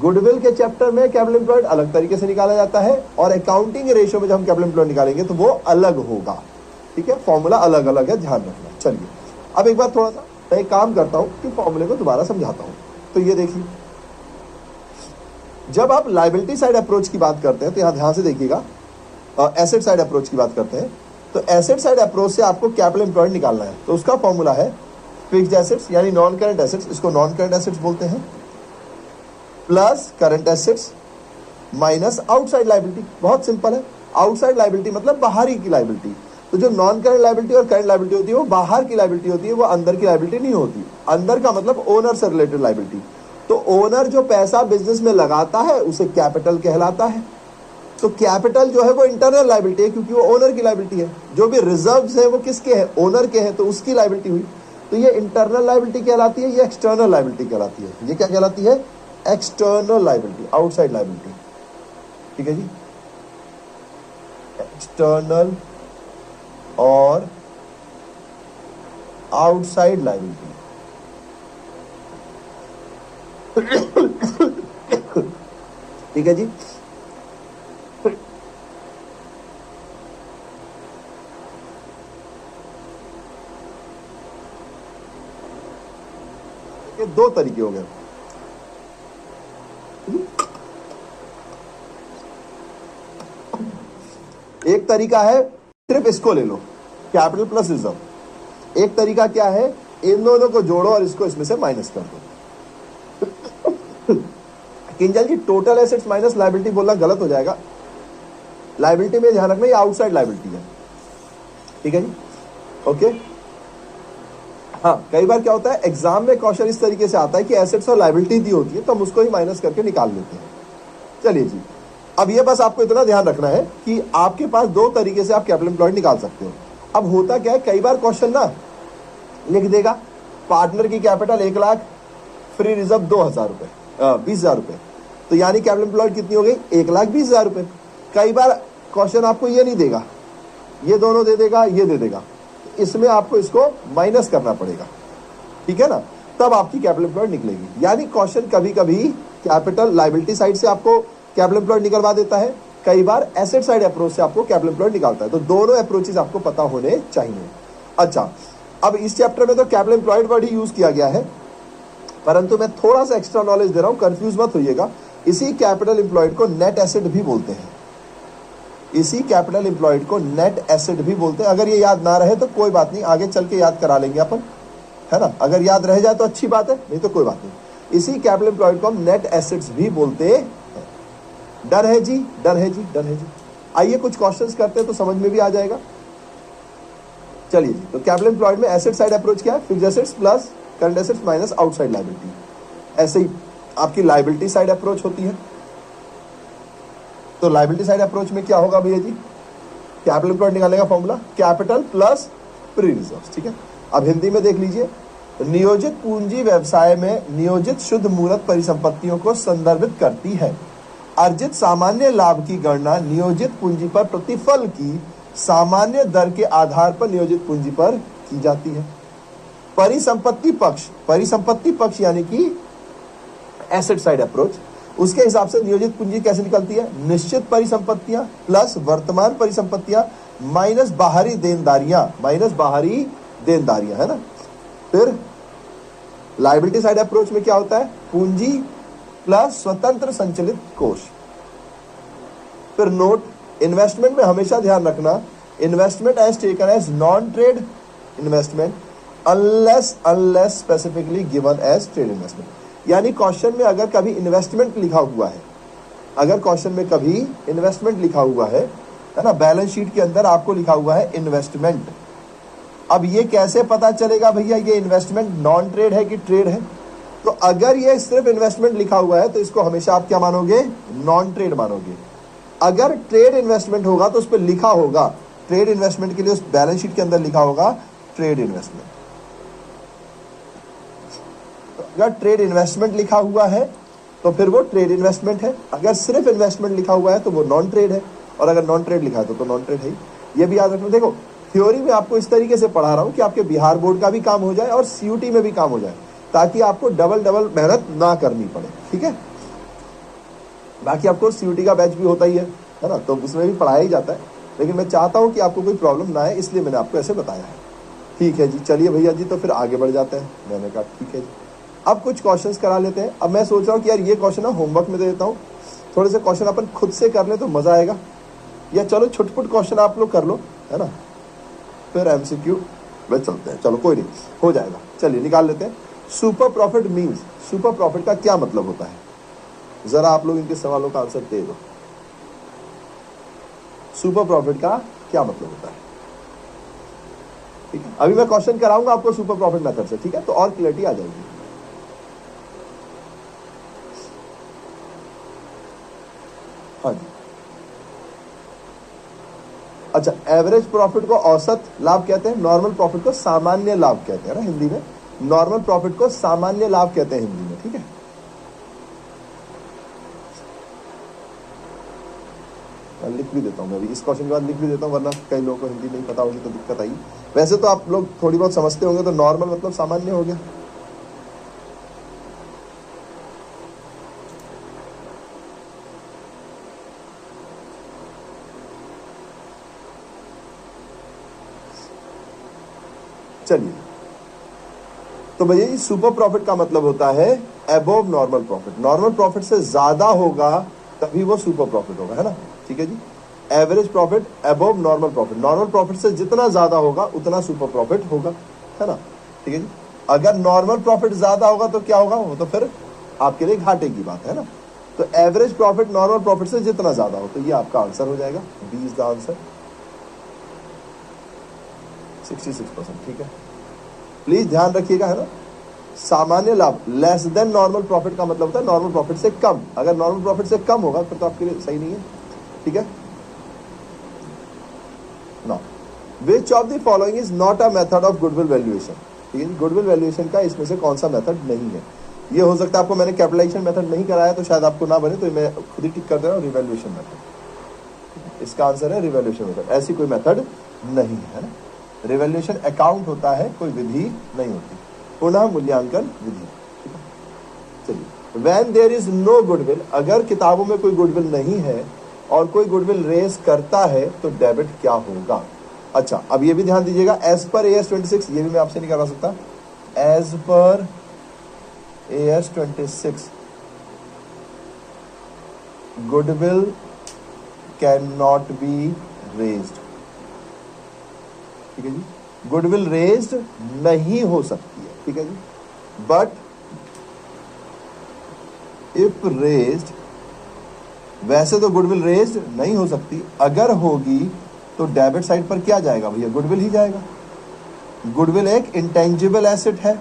गुडविल के चैप्टर में कैपिटल एम्प्लॉयड अलग तरीके से निकाला जाता है और अकाउंटिंग रेशियो में जब हम कैपिटल एम्प्लॉयड निकालेंगे तो वो अलग होगा। ठीक है, फॉर्मूला अलग अलग है, ध्यान रखना। चलिए अब एक बार थोड़ा सा मैं एक काम करता हूं कि फॉर्मूले को दोबारा समझाता हूं। तो ये देखिए, जब आप लायबिलिटी साइड अप्रोच की बात करते हैं तो यहां ध्यान से देखिएगा, एसेट साइड अप्रोच की बात करते हैं तो एसेट साइड अप्रोच से आपको कैपिटल एम्प्लॉयड निकालना है। तो उसका फॉर्मूला है फिक्स्ड एसेट्स यानी नॉन करंट एसेट्स, इसको नॉन करंट एसेट्स बोलते हैं, plus current assets minus outside liability. बहुत सिंपल है, आउटसाइड लायबिलिटी मतलब बाहरी की लायबिलिटी। तो जो नॉन करंट लायबिलिटी और करंट लायबिलिटी होती है वो बाहर की लायबिलिटी होती है, वो अंदर की लायबिलिटी नहीं होती। अंदर का मतलब ओनर से रिलेटेड लायबिलिटी। तो ओनर जो पैसा बिजनेस में लगाता है उसे कैपिटल कहलाता है। तो कैपिटल जो है वो इंटरनल लायबिलिटी है क्योंकि वो ओनर की लायबिलिटी है। जो भी रिजर्व्स है वो किसके हैं? ओनर के हैं, तो उसकी लायबिलिटी हुई। तो ये इंटरनल लायबिलिटी कहलाती है, ये एक्सटर्नल लायबिलिटी कहलाती है। ये क्या कहलाती है? External liability, outside liability. ठीक है जी, एक्सटर्नल और आउटसाइड लायबिलिटी। ठीक है जी, ये दो तरीके हो गए। एक तरीका है सिर्फ इसको ले लो, कैपिटल प्लस रिजर्व। एक तरीका क्या है, इन दोनों को जोड़ो और इसको इसमें से माइनस कर दो। किंजल जी टोटल एसेट्स माइनस लायबिलिटी बोलना गलत हो जाएगा। लायबिलिटी में ध्यान रखना ये आउटसाइड लायबिलिटी है, ठीक है जी, ओके। हाँ, कई बार क्या होता है एग्जाम में क्वेश्चन इस तरीके से आता है कि एसेट्स और लायबिलिटी दी होती है तो हम उसको ही माइनस करके निकाल लेते हैं। चलिए जी, अब ये बस आपको इतना ध्यान रखना है कि आपके पास दो तरीके से आप कैपिटल एम्प्लॉयड निकाल सकते हो। अब होता क्या है, कई बार क्वेश्चन ना लिख देगा पार्टनर की कैपिटल 1 लाख, फ्री रिजर्व 2,000 रुपए, 20,000 रुपए, तो यानी कैपिटल एम्प्लॉयड कितनी हो गई 1,20,000 रुपए। कई बार क्वेश्चन आपको ये नहीं देगा, ये दोनों दे देगा, ये दे देगा, इसमें आपको इसको माइनस करना पड़ेगा, ठीक है ना, तब आपकी कैपिटल एम्प्लॉयड निकलेगी। यानी क्वेश्चन कभी कभी कैपिटल लायबिलिटी साइड से आपको कैपिटल एम्प्लॉयड निकलवा देता है, कई बार एसेट साइड अप्रोच से आपको कैपिटल एम्प्लॉयड निकालता है। तो दोनों अप्रोचेस आपको पता होने चाहिए। अच्छा, अब इस चैप्टर में तो कैपिटल एम्प्लॉयड वर्ड ही यूज किया गया है, परंतु मैं थोड़ा सा एक्स्ट्रा नॉलेज दे रहा हूं, कंफ्यूज मत होइएगा। इसी कैपिटल एम्प्लॉयड को नेट एसेट भी बोलते हैं, इसी कैपिटल एम्प्लॉयड को नेट एसेट भी बोलते हैं। अगर ये याद ना रहे तो कोई बात नहीं, आगे चल के याद करा लेंगे अपन, है ना। अगर याद रह जाए तो अच्छी बात है, नहीं तो कोई बात नहीं। इसी कैपिटल एम्प्लॉयड को हम नेट एसेट्स भी बोलते हैं। डर है जी, डर है जी, डर है जी। आइए कुछ क्वेश्चंस करते हैं तो समझ में भी आ जाएगा। चलिए जी, तो कैपिटल एम्प्लॉयड में एसेट साइड अप्रोच क्या है, fixed assets plus current assets minus outside liability. ऐसे ही आपकी लायबिलिटी साइड अप्रोच होती है। तो लायबिलिटी साइड अप्रोच में क्या होगा भैया जी, कैपिटल एम्प्लॉयड निकालने का formula capital plus pre reserves, ठीक है। अब हिंदी में देख लीजिए, नियोजित पूंजी व्यवसाय में नियोजित शुद्ध मूर्त परिसंपत्तियों को संदर्भित करती है। अर्जित सामान्य लाभ की गणना नियोजित पूंजी पर प्रतिफल की सामान्य दर के आधार पर नियोजित पूंजी पर की जाती है। परिसंपत्ति पक्ष यानी कि एसेट साइड अप्रोच, उसके हिसाब से नियोजित पूंजी कैसे निकलती है, निश्चित परिसंपत्तियां प्लस वर्तमान परिसंपत्तियां माइनस बाहरी देनदारियां, है ना। फिर लायबिलिटी साइड अप्रोच में क्या होता है, पूंजी प्लस स्वतंत्र संचलित कोष। फिर नोट, इन्वेस्टमेंट में हमेशा ध्यान रखना, investment as taken as non trade investment unless specifically given as trade investment. यानी क्वेश्चन में अगर कभी इन्वेस्टमेंट लिखा हुआ है, है ना, बैलेंस शीट के अंदर आपको लिखा हुआ है इन्वेस्टमेंट, अब ये कैसे पता चलेगा भैया ये इन्वेस्टमेंट नॉन ट्रेड है कि ट्रेड है। तो अगर ये सिर्फ इन्वेस्टमेंट लिखा हुआ है तो इसको हमेशा आप क्या मानोगे, नॉन ट्रेड मानोगे। अगर ट्रेड इन्वेस्टमेंट होगा तो उस पर लिखा होगा ट्रेड इन्वेस्टमेंट के लिए, उस बैलेंस शीट के अंदर लिखा होगा ट्रेड इन्वेस्टमेंट। अगर ट्रेड इन्वेस्टमेंट लिखा हुआ है तो फिर वो ट्रेड इन्वेस्टमेंट है, अगर सिर्फ इन्वेस्टमेंट लिखा हुआ है तो वो नॉन ट्रेड है, और अगर नॉन ट्रेड लिखा है तो नॉन ट्रेड है। ये भी याद रखना। देखो थ्योरी में आपको इस तरीके से पढ़ा रहा हूं कि आपके बिहार बोर्ड का भी काम हो जाए और सीयूटी में भी काम हो जाए, ताकि आपको डबल मेहनत ना करनी पड़े, ठीक है। बाकी आपको सीयूटी का बैच भी होता ही है ना, तो उसमें भी पढ़ाया ही जाता है, लेकिन मैं चाहता हूं कि आपको कोई प्रॉब्लम ना आए, इसलिए मैंने आपको ऐसे बताया है। ठीक है जी, चलिए भैया जी, तो फिर आगे बढ़ जाते हैं। मैंने कहा ठीक है जी, अब कुछ क्वेश्चंस करा लेते हैं। अब मैं सोच रहा हूँ कि यार ये क्वेश्चन ना होमवर्क में दे देता हूँ, थोड़े से क्वेश्चन अपन खुद से कर ले तो मजा आएगा, या चलो छुटपुट क्वेश्चन आप लोग कर लो, है ना, फिर एमसीक्यू में चलते हैं। चलो कोई नहीं, हो जाएगा। चलिए निकाल लेते हैं। Super profit means, super profit का क्या मतलब होता है, जरा आप लोग इनके सवालों का आंसर दे दो। सुपर प्रॉफिट का क्या मतलब होता है, ठीक है। अभी मैं क्वेश्चन कराऊंगा आपको सुपर प्रॉफिट मेथड से, ठीक है, तो और क्लैरिटी आ जाएगी। हाँ जी, अच्छा, एवरेज प्रॉफिट को औसत लाभ कहते हैं, नॉर्मल प्रॉफिट को सामान्य लाभ कहते हैं ना हिंदी में, नॉर्मल प्रॉफिट को सामान्य लाभ कहते हैं हिंदी में, ठीक है। लिख भी देता हूं मैं अभी, इस क्वेश्चन के बाद लिख भी देता हूं, वरना कई लोगों को हिंदी नहीं पता होगी तो दिक्कत आई। वैसे तो आप लोग थोड़ी बहुत समझते होंगे, तो नॉर्मल मतलब सामान्य हो गया। चलिए, तो भैया जी सुपर प्रॉफिट का मतलब होता है above normal profit, normal profit से ज्यादा होगा तभी वो सुपर प्रॉफिट होगा, है ना, ठीक है जी। Average profit above normal profit, normal profit से जितना ज्यादा होगा उतना सुपर प्रॉफिट होगा, है ना, ठीक है जी। अगर नॉर्मल प्रॉफिट ज्यादा होगा तो क्या होगा, वो तो फिर आपके लिए घाटे की बात है ना, तो एवरेज प्रॉफिट नॉर्मल प्रॉफिट से जितना ज्यादा हो, तो ये आपका आंसर हो जाएगा। B is the answer, 66%। ठीक है, प्लीज ध्यान रखिएगा, है ना। सामान्य लाभ लेस देन नॉर्मल प्रॉफिट का मतलब होता है नॉर्मल प्रॉफिट से कम। अगर नॉर्मल प्रॉफिट से कम होगा फिर तो आपके लिए सही नहीं है। ठीक है, no, which of the following is not a method of goodwill valuation. ठीक है, गुडविल वैल्यूएशन का इसमें से कौन सा मेथड नहीं है। ये हो सकता है आपको मैंने कैपिटलाइजेशन मेथड नहीं कराया तो शायद आपको ना बने, तो मैं खुद ही टिक कर दे रहा हूँ रिवैल्यूएशन मेथड। इसका आंसर है रिवैल्यूएशन मेथड। ऐसी कोई मेथड नहीं है ना। रिवैल्यूएशन अकाउंट होता है, कोई विधि नहीं होती, पुनः मूल्यांकन विधि। चलिए, when there is no goodwill, अगर किताबों में कोई गुडविल नहीं है और कोई गुडविल रेज करता है तो डेबिट क्या होगा। अच्छा, अब ये भी ध्यान दीजिएगा, एज पर AS 26, ये भी मैं आपसे नहीं करवा सकता। एज पर AS 26 goodwill can not be raised. ठीक है जी, गुडविल रेज्ड नहीं हो सकती है। ठीक है जी, बट इफ रेज्ड, वैसे तो गुडविल रेज्ड नहीं हो सकती, अगर होगी तो डेबिट साइड पर क्या जाएगा भैया, गुडविल ही जाएगा। गुडविल एक इंटेंजिबल एसेट है।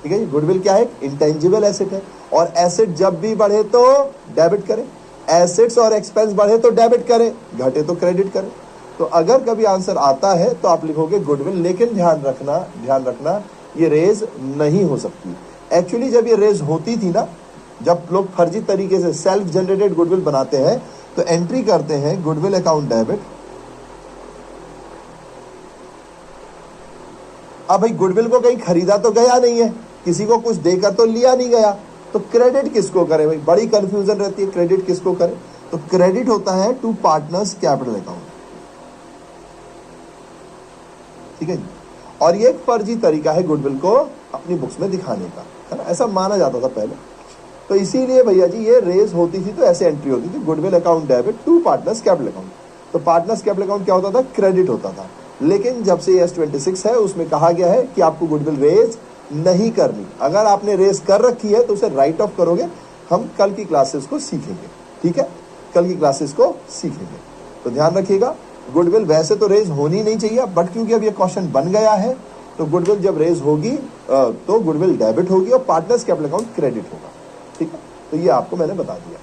ठीक है जी, गुडविल क्या है, इंटेंजिबल एसेट है, और एसेट जब भी बढ़े तो डेबिट करें, एसेट्स और एक्सपेंस बढ़े तो डेबिट करें, घटे तो क्रेडिट करें। तो अगर कभी आंसर आता है तो आप लिखोगे गुडविल, लेकिन ध्यान रखना ये रेज नहीं हो सकती। एक्चुअली जब ये रेज होती थी ना, जब लोग फर्जी तरीके से सेल्फ जनरेटेड गुडविल बनाते हैं तो एंट्री करते हैं गुडविल अकाउंट डेबिट। अब भाई गुडविल को कहीं खरीदा तो गया नहीं है, किसी को कुछ देकर तो लिया नहीं गया, तो क्रेडिट किसको करे भाई, बड़ी कंफ्यूजन रहती है, क्रेडिट किसको करे। तो क्रेडिट होता है टू पार्टनर्स कैपिटल अकाउंट। ठीक है जी, और ये एक फर्जी तरीका है गुडविल को अपनी बुक्स में दिखाने का, है ना, ऐसा माना जाता था पहले। तो इसीलिए भैया जी ये रेज होती थी तो ऐसे एंट्री होती थी, goodwill account debit to partners capital account. तो पार्टनर्स कैपिटल अकाउंट क्या होता था, क्रेडिट होता था। लेकिन जब से AS 26 है उसमें कहा गया है कि आपको गुडविल रेज नहीं करनी। अगर आपने रेज कर रखी है तो उसे राइट ऑफ करोगे। हम कल की क्लासेस को सीखेंगे। ठीक है, कल की क्लासेस को सीखेंगे, तो ध्यान रखिएगा। गुडविल वैसे तो रेज होनी नहीं चाहिए, बट क्योंकि अब ये क्वेश्चन बन गया है तो गुडविल जब रेज होगी तो गुडविल डेबिट होगी और पार्टनर्स कैपिटल अकाउंट क्रेडिट होगा। ठीक है, तो ये आपको मैंने बता दिया।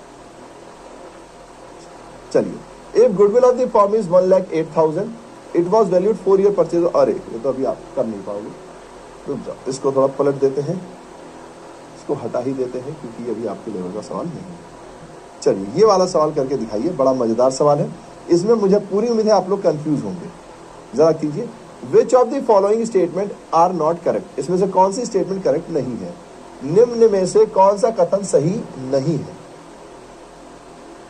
चलिए, if goodwill of the firm is 1,08,000, it was valued 4 year purchase. अरे ये तो अभी आप कर नहीं पाओगे, रुक जाओ, इसको थोड़ा पलट देते हैं, इसको हटा ही देते हैं क्योंकि अभी आपके लेवल का सवाल नहीं है। चलिए, ये वाला सवाल करके दिखाइए, बड़ा मजेदार सवाल है, इसमें मुझे पूरी उम्मीद है आप लोग कंफ्यूज होंगे। जरा कीजिए, which of the following statement are not correct, इसमें से कौन सी स्टेटमेंट करेक्ट नहीं है, निम्न में से कौन सा कथन सही नहीं है।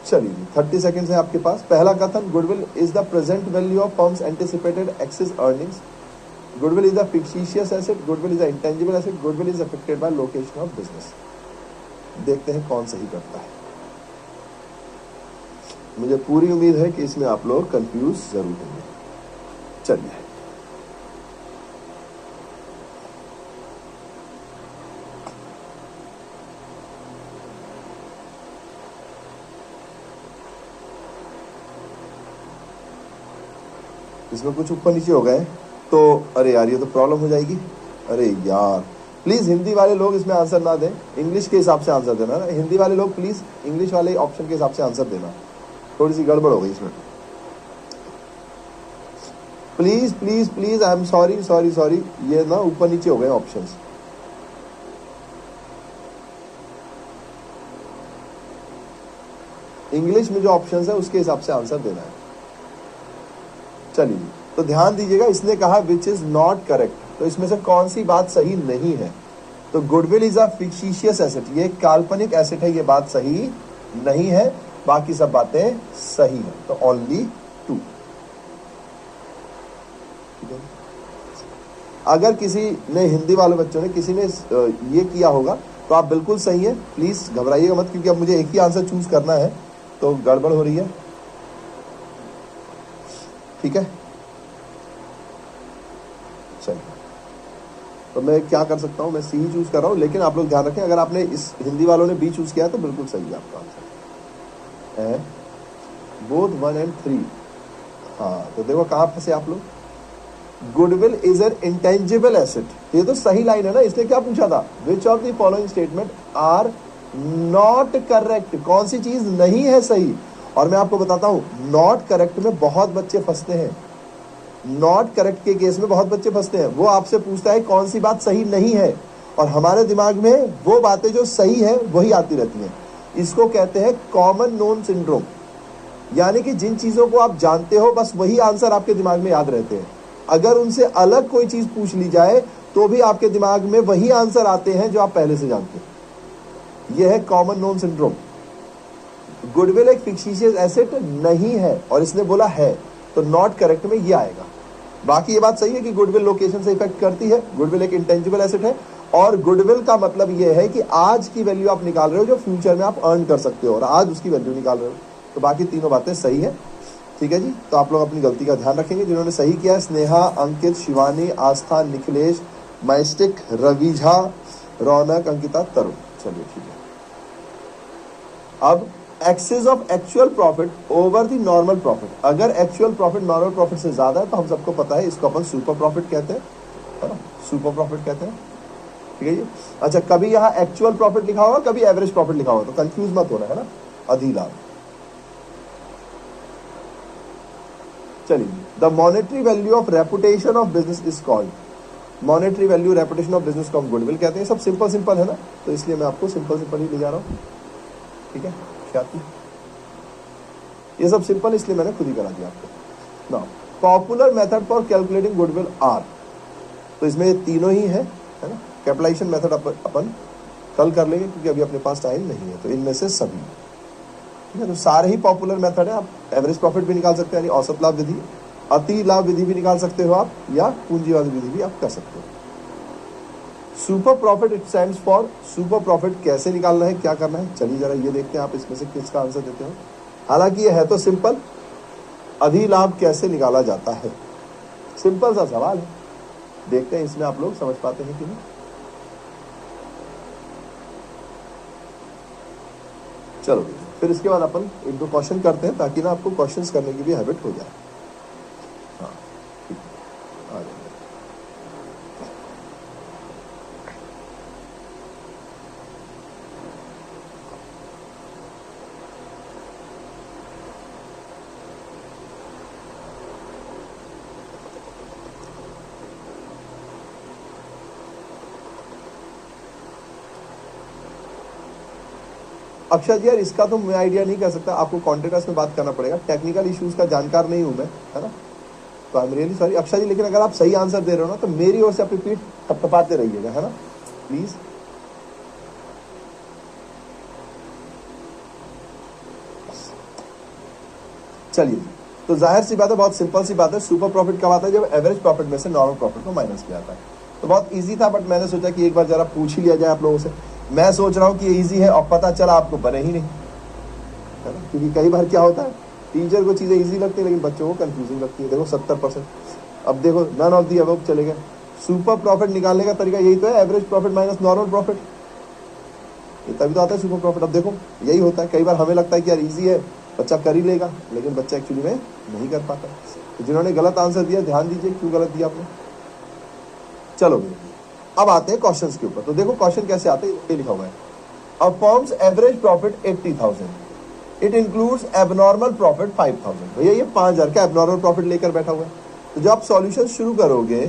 चलिए 30 सेकेंड्स है आपके पास। पहला कथन, goodwill is the present value of firm's anticipated excess earnings, goodwill is the fictitious asset, goodwill is the intangible asset, goodwill is affected by location of business. देखते हैं कौन सही करता है। मुझे पूरी उम्मीद है कि इसमें आप लोग कंफ्यूज जरूर होंगे। चलिए, इसमें कुछ ऊपर नीचे हो गए तो अरे यार ये तो प्रॉब्लम हो जाएगी। अरे यार प्लीज हिंदी वाले लोग इसमें आंसर ना दें, इंग्लिश के हिसाब से आंसर देना ना। हिंदी वाले लोग प्लीज इंग्लिश वाले ऑप्शन के हिसाब से आंसर देना, थोड़ी सी गड़बड़ हो गई इसमें। Please please please, I am sorry sorry sorry, ये ना ऊपर नीचे हो गए ऑप्शंस। इंग्लिश में जो ऑप्शंस है उसके हिसाब से आंसर देना है। चलिए, तो ध्यान दीजिएगा, इसने कहा विच इज नॉट करेक्ट, तो इसमें से कौन सी बात सही नहीं है। तो goodwill is a fictitious asset, ये काल्पनिक एसेट है, ये बात सही नहीं है, बाकी सब बातें सही है। तो ओनली 2। अगर किसी ने, हिंदी वाले बच्चों ने, किसी ने ये किया होगा तो आप बिल्कुल सही है, प्लीज घबराइएगा मत, क्योंकि अब मुझे एक ही आंसर चूज करना है तो गड़बड़ हो रही है। ठीक है, चलिए तो मैं क्या कर सकता हूँ, मैं सी ही चूज कर रहा हूँ। लेकिन आप लोग ध्यान रखें, अगर आपने इस हिंदी वालों ने बी चूज किया है तो बिल्कुल सही है आपका आंसर है बोथ 1 and 3। हाँ, तो देखो कहाँ फंसे आप लोग। Goodwill is an intangible asset, ये तो सही लाइन है ना। इसने क्या पूछा था, which of the following statement are not correct, कौन सी चीज नहीं है सही। और मैं आपको बताता हूं, नॉट करेक्ट में बहुत बच्चे फंसते हैं, नॉट करेक्ट के केस में बहुत बच्चे फंसते हैं। वो आपसे पूछता है कौन सी बात सही नहीं है, और हमारे दिमाग में वो बातें जो सही है वही आती रहती हैं। इसको कहते हैं कॉमन नोन सिंड्रोम, यानी कि जिन चीजों को आप जानते हो बस वही आंसर आपके दिमाग में याद रहते हैं। अगर उनसे अलग कोई चीज पूछ ली जाए तो भी आपके दिमाग में वही आंसर आते हैं जो आप पहले से जानते हैं। यह है कॉमन नोन सिंड्रोम। गुडविल एक फिक्टिशियस एसेट नहीं है, और इसने बोला है, तो नॉट करेक्ट में ये आएगा। बाकी ये बात सही है कि गुडविल लोकेशन से इफेक्ट करती है, गुडविल एक इंटेंजिबल एसेट है, और गुडविल का मतलब ये है कि आज की वैल्यू आप निकाल रहे हो जो फ्यूचर में आप अर्न कर सकते हो, और आज उसकी वैल्यू निकाल रहे हो। तो बाकी तीनों बातें सही है, ठीक है जी। तो आप लोग अपनी गलती का ध्यान रखेंगे। जिन्होंने सही किया है, स्नेहा, अंकित, शिवानी, आस्था, निखिलेश, मैस्टिक, रविझा, रौनक, अंकिता, तरुण। चलिए ठीक है। अब excess of actual profit over the normal profit, अगर एक्चुअल प्रॉफिट नॉर्मल प्रॉफिट से ज्यादा है तो हम सबको पता है इसको अपन सुपर प्रॉफिट कहते हैं, है ना, सुपर प्रॉफिट कहते हैं, ठीक है जी। अच्छा, कभी यहाँ एक्चुअल प्रॉफिट लिखा होगा, कभी एवरेज प्रॉफिट लिखा होगा, तो कंफ्यूज मत होना, है ना। अधिलाभ। चलिए, the monetary value of reputation of business is called, monetary value reputation of business को हम गुडविल कहते हैं। सब सिंपल सिंपल है ना, तो इसलिए मैं आपको सिंपल सिंपल ही ले जा रहा हूँ, ठीक है। ये सब सिंपल इसलिए मैंने खुद ही करा दिया आपको। Now popular method for calculating goodwill are, तो इसमें ये तीनों ही है ना। कैपिटलाइजेशन मेथड अपन कल कर लेंगे क्योंकि अभी अपने पास टाइम नहीं है। तो इनमें से सभी, ठीक है, तो सारे ही पॉपुलर मेथड है। आप एवरेज प्रॉफिट भी निकाल सकते हैं, यानी औसत लाभ विधि, अति लाभ विधि भी निकाल सकते हो आप, या पूंजीवाद विधि भी आप कर सकते हो। Super profit it stands for, super profit कैसे निकालना है, क्या करना है, चलिए जरा ये देखते हैं आप इसमें से किसका आंसर देते हो। हालांकि ये है तो सिंपल, अधिलाभ कैसे निकाला जाता है, सिंपल सा सवाल है। देखते हैं इसमें आप लोग समझ पाते हैं कि नहीं। चलो फिर इसके बाद अपन एक दो क्वेश्चन करते हैं ताकि ना आपको क्वेश्चंस करने की भी हैबिट हो जाए। हाँ ठीक है, आ जाए। अक्षय जी यार, इसका तो मैं आइडिया नहीं कर सकता, आपको कॉन्टेक्ट में बात करना पड़ेगा, टेक्निकल इश्यूज का जानकार नहीं हूं मैं, है ना। तो I am really sorry Akshay ji, लेकिन अगर आप सही आंसर दे रहे हो ना तो मेरी ओर से अपनी पीठ थपथपाते रहिएगा, है ना, प्लीज। चलिए, तो जाहिर सी बात है, बहुत सिंपल सी बात है, सुपर प्रॉफिट कब आता है, जब एवरेज प्रॉफिट में से नॉर्मल प्रॉफिट को माइनस किया जाता है। तो बहुत इजी था, बट मैंने सोचा कि एक बार जरा पूछ ही लिया जाए आप लोगों से। मैं सोच रहा हूँ कि ये इजी है और पता चला आपको बने ही नहीं, है ना, क्योंकि कई बार क्या होता है, टीचर को चीजें इजी लगती है लेकिन बच्चों को कंफ्यूजिंग लगती है। देखो 70%, अब देखो नन ऑफ दी अबव चले गए। सुपर प्रॉफिट निकालने का तरीका यही तो है, average profit minus normal profit, ये तभी तो आता है सुपर प्रॉफिट। अब देखो यही होता है, कई बार हमें लगता है कि यार इजी है, बच्चा कर ही लेगा, लेकिन बच्चा एक्चुअली में नहीं कर पाता। तो जिन्होंने गलत आंसर दिया, ध्यान दीजिए क्यों गलत दिया आपने। चलो अब आते हैं क्वेश्चंस के ऊपर। तो देखो क्वेश्चन कैसे आते हैं, ये लिखा हुआ है, a firm's average profit 80,000, it includes abnormal profit 5,000। भैया ये 5,000 का एबनॉर्मल प्रॉफिट लेकर बैठा हुआ है। तो जब आप सॉल्यूशन शुरू करोगे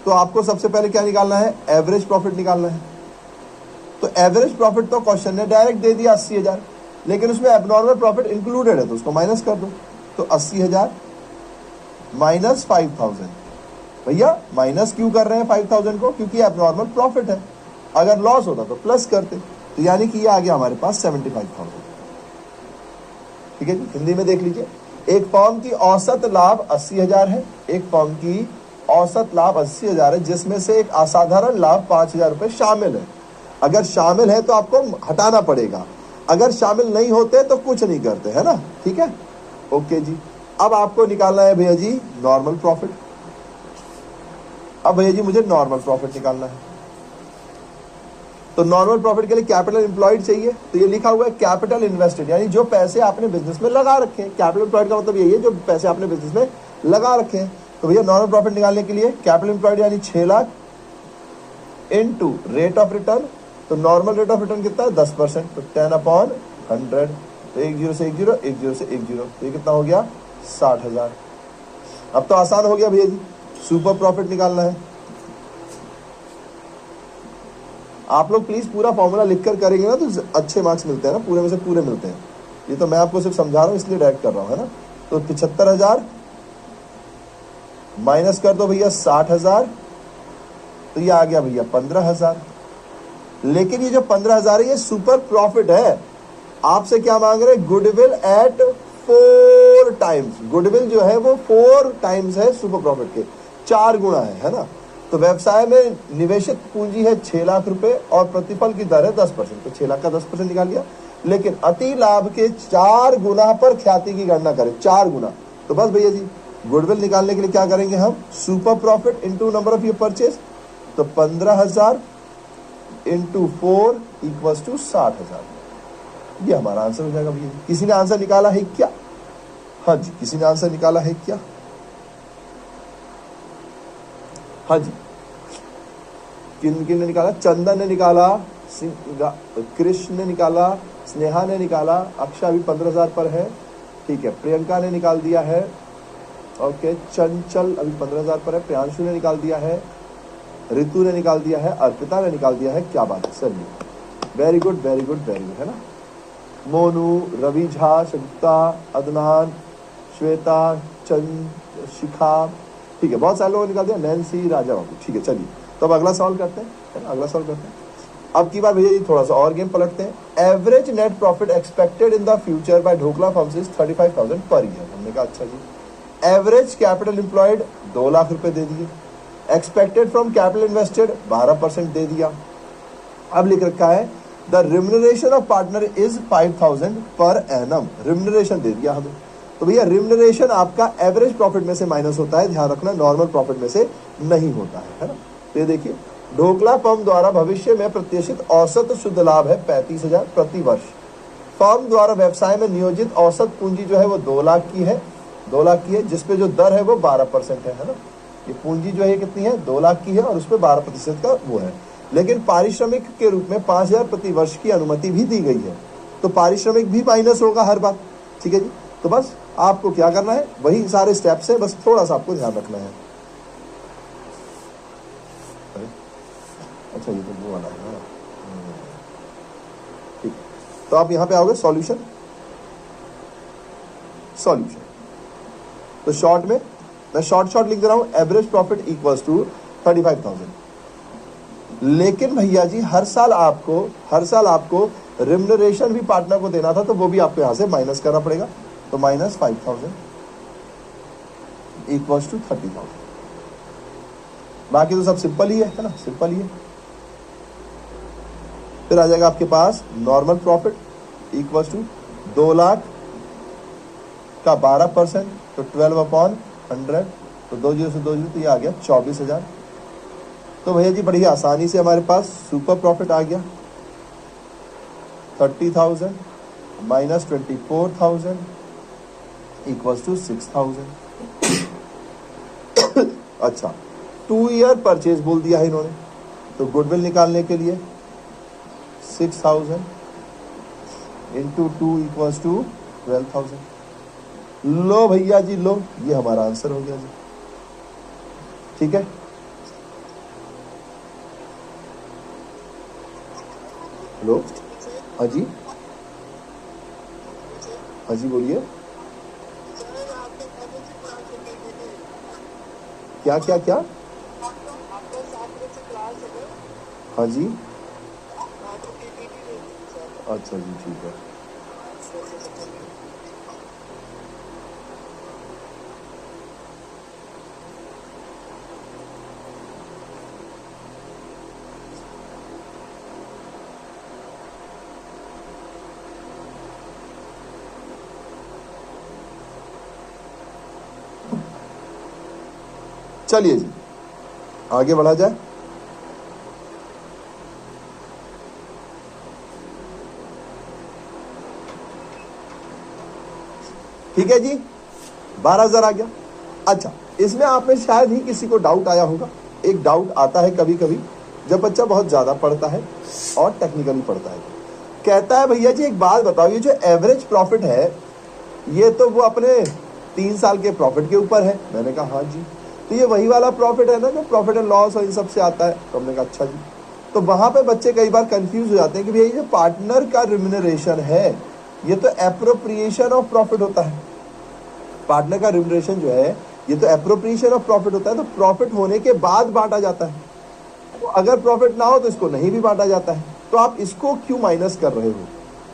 तो आपको सबसे पहले क्या निकालना है, एवरेज प्रॉफिट निकालना है। तो एवरेज प्रॉफिट तो क्वेश्चन ने डायरेक्ट दे दिया 80,000, लेकिन उसमें एबनॉर्मल प्रॉफिट इंक्लूडेड है, तो उसको माइनस कर दो। तो 80,000 माइनस 5,000। भैया माइनस क्यों कर रहे हैं 5,000 को, क्योंकि एबनॉर्मल प्रॉफिट है, अगर लॉस होता तो प्लस करते। तो यानी कि ये आ गया हमारे पास 75,000, ठीक है जी। हिंदी में देख लीजिए, एक फर्म की औसत लाभ 80,000 है, एक फर्म की औसत लाभ 80,000 है, जिसमें से एक असाधारण लाभ 5,000 रुपए शामिल है। अगर शामिल है तो आपको हटाना पड़ेगा, अगर शामिल नहीं होते तो कुछ नहीं करते, है ना, ठीक है, ओके जी। अब आपको निकालना है भैया जी नॉर्मल प्रॉफिट। अब भैया जी मुझे नॉर्मल प्रॉफिट निकालना है, तो नॉर्मल प्रॉफिट के लिए कैपिटल एम्प्लॉयड चाहिए, तो ये लिखा हुआ है कैपिटल इन्वेस्टेड, यानी जो पैसे आपने बिजनेस में लगा रखे हैं। कैपिटल एम्प्लॉयड का मतलब यही है जो पैसे आपने बिजनेस में लगा रखे हैं। तो भैया नॉर्मल प्रॉफिट निकालने के लिए कैपिटल एम्प्लॉयड यानी 6 lakh into rate of return, तो नॉर्मल रेट ऑफ रिटर्न कितना है 10%, तो 10/100, तो 10 से 10, 10 से 10, तो ये कितना हो गया 60,000। अब तो आसान हो गया भैया जी, सुपर प्रॉफिट निकालना है। आप लोग प्लीज पूरा फॉर्मूला लिखकर करेंगे ना तो अच्छे मार्क्स मिलते हैं ना, पूरे में से पूरे मिलते हैं। ये तो मैं आपको सिर्फ समझा रहा हूं इसलिए डायरेक्ट कर रहा हूं, है ना। तो 75,000 माइनस कर दो भैया 60,000, तो ये आ गया भैया 15,000। लेकिन ये जो 15,000 है ये सुपर प्रॉफिट है। आपसे क्या मांग रहे हैं, गुडविल एट 4 टाइम्स। गुडविल जो है वो 4 टाइम्स है सुपर प्रॉफिट के, 4 गुना है ना। तो व्यवसाय में निवेशित पूंजी है 6 लाख रुपए और प्रतिफल की दर है 10%, तो 6 लाख का 10% निकाल लिया। लेकिन अति लाभ के 4 गुना पर ख्याति की गणना करें, 4 गुना। तो बस भैया जी गुडविल निकालने के लिए क्या करेंगे हम, super profit into number of year purchase, तो 15,000 इंटू 4 इक्वल्स टू 60,000। ये हमारा आंसर हो जाएगा भैया। किसी ने आंसर निकाला है क्या? हाँ जी, किसी ने आंसर निकाला है क्या? हाँ जी, किन किन ने निकाला? चंदन ने निकाला, कृष्ण ने निकाला, स्नेहा ने निकाला, अक्षय अभी 15,000 पर है, ठीक है। प्रियंका ने निकाल दिया है, ओके। चंचल अभी 15,000 पर है, प्रियांशु ने निकाल दिया है, ऋतु ने निकाल दिया है, अर्पिता ने निकाल दिया है। क्या बात है sir, very good very good very good, है ना। मोनू, रवि झा, संयुक्ता, अदनान, श्वेता, चंद, शिखा, ठीक है, बहुत सारे लोगों ने निकाल दिया, नैन्सी, राजा बाबू, ठीक है। चलिए तो अब अगला सवाल करते हैं, है ना, अगला सवाल करते हैं। अब की बार भैया ये थोड़ा सा और गेम पलटते हैं। Average net profit expected in the future by Dhokla firms is 35,000 per year. हमने कहा अच्छा जी। एवरेज कैपिटल एम्प्लॉयड 2 लाख रुपए दे दिए, एक्सपेक्टेड फ्रॉम कैपिटल इन्वेस्टेड 12% दे दिया। अब लिख रखा है the remuneration of partner is 5,000 per annum, remuneration दे दिया हमें। तो भैया रिम्यूनरेशन आपका एवरेज प्रॉफिट में से माइनस होता है, ध्यान रखना, नॉर्मल प्रॉफिट में से नहीं होता है ना। तो ये देखिए, ढोकला फर्म द्वारा भविष्य में प्रत्याशित औसत शुद्ध लाभ है 35,000 प्रति वर्ष। फर्म द्वारा व्यवसाय में नियोजित औसत पूंजी जो है वो 2 लाख की है, 2 लाख की है, जिसपे जो दर है वो 12% है ना। ये पूंजी जो है कितनी है, 2 लाख की है और उसपे 12% का वो है। लेकिन पारिश्रमिक के रूप में 5,000 प्रति वर्ष की अनुमति भी दी गई है, तो पारिश्रमिक भी माइनस होगा हर बार, ठीक है जी। तो बस आपको क्या करना है, वही सारे स्टेप्स है, बस थोड़ा सा आपको ध्यान रखना है। अच्छा ये तो वो वाला है, ठीक। तो आप यहां पे आओगे सॉल्यूशन, सॉल्यूशन। तो शॉर्ट में मैं शॉर्ट लिख दे रहा हूं, एवरेज प्रॉफिट इक्वल्स टू 35,000। लेकिन भैया जी हर साल आपको रिम्यूनरेशन भी पार्टनर को देना था, तो वो भी आपको यहां से माइनस करना पड़ेगा। तो माइनस 5,000 इक्वल्स टू 30,000। बाकी तो सब सिंपल ही है ना, सिंपल ही है। फिर आ जाएगा आपके पास normal profit equals to 2 lakh का 12%, तो 12/100, तो 20 से 20, तो ये आ गया 24,000। तो भैया जी बड़ी आसानी से हमारे पास सुपर प्रॉफिट आ गया 30,000 माइनस 24,000 इक्वल्स टू 6,000। अच्छा 2 ईयर परचेज बोल दिया है इन्होंने, तो गुडविल निकालने के लिए 6,000 इंटू 2 इक्वल्स टू 12,000। लो भैया जी लो, ये हमारा आंसर हो गया जी, ठीक है। हेलो, हाँ जी, हाँ जी बोलिए, क्या क्या क्या? हाँ जी, अच्छा जी ठीक है। चलिए जी, आगे बढ़ा जाए। ठीक है जी, 12,000 आ गया। अच्छा, इसमें आप में शायद ही किसी को डाउट आया होगा। एक डाउट आता है कभी कभी जब बच्चा बहुत ज्यादा पढ़ता है और टेक्निकली पढ़ता है। कहता है भैया जी एक बात बताओ, ये जो एवरेज प्रॉफिट है ये तो वो अपने 3 साल के प्रॉफिट के ऊपर है। मैंने कहा हाँ जी। तो ये वही वाला प्रॉफिट है ना जो प्रॉफिट एंड लॉस और इन सब से आता है। तो हमने कहा अच्छा जी। तो वहां पे बच्चे कई बार कंफ्यूज हो जाते हैं कि भैया ये पार्टनर का रिम्यूनरेशन है ये तो एप्रोप्रिएशन ऑफ प्रॉफिट होता है। पार्टनर का रिम्यूनरेशन जो है ये तो एप्रोप्रिएशन ऑफ प्रॉफिट होता है, तो प्रॉफिट होने के बाद बांटा जाता है। तो अगर प्रॉफिट ना हो तो इसको नहीं भी बांटा जाता है। तो आप इसको क्यों माइनस कर रहे हो?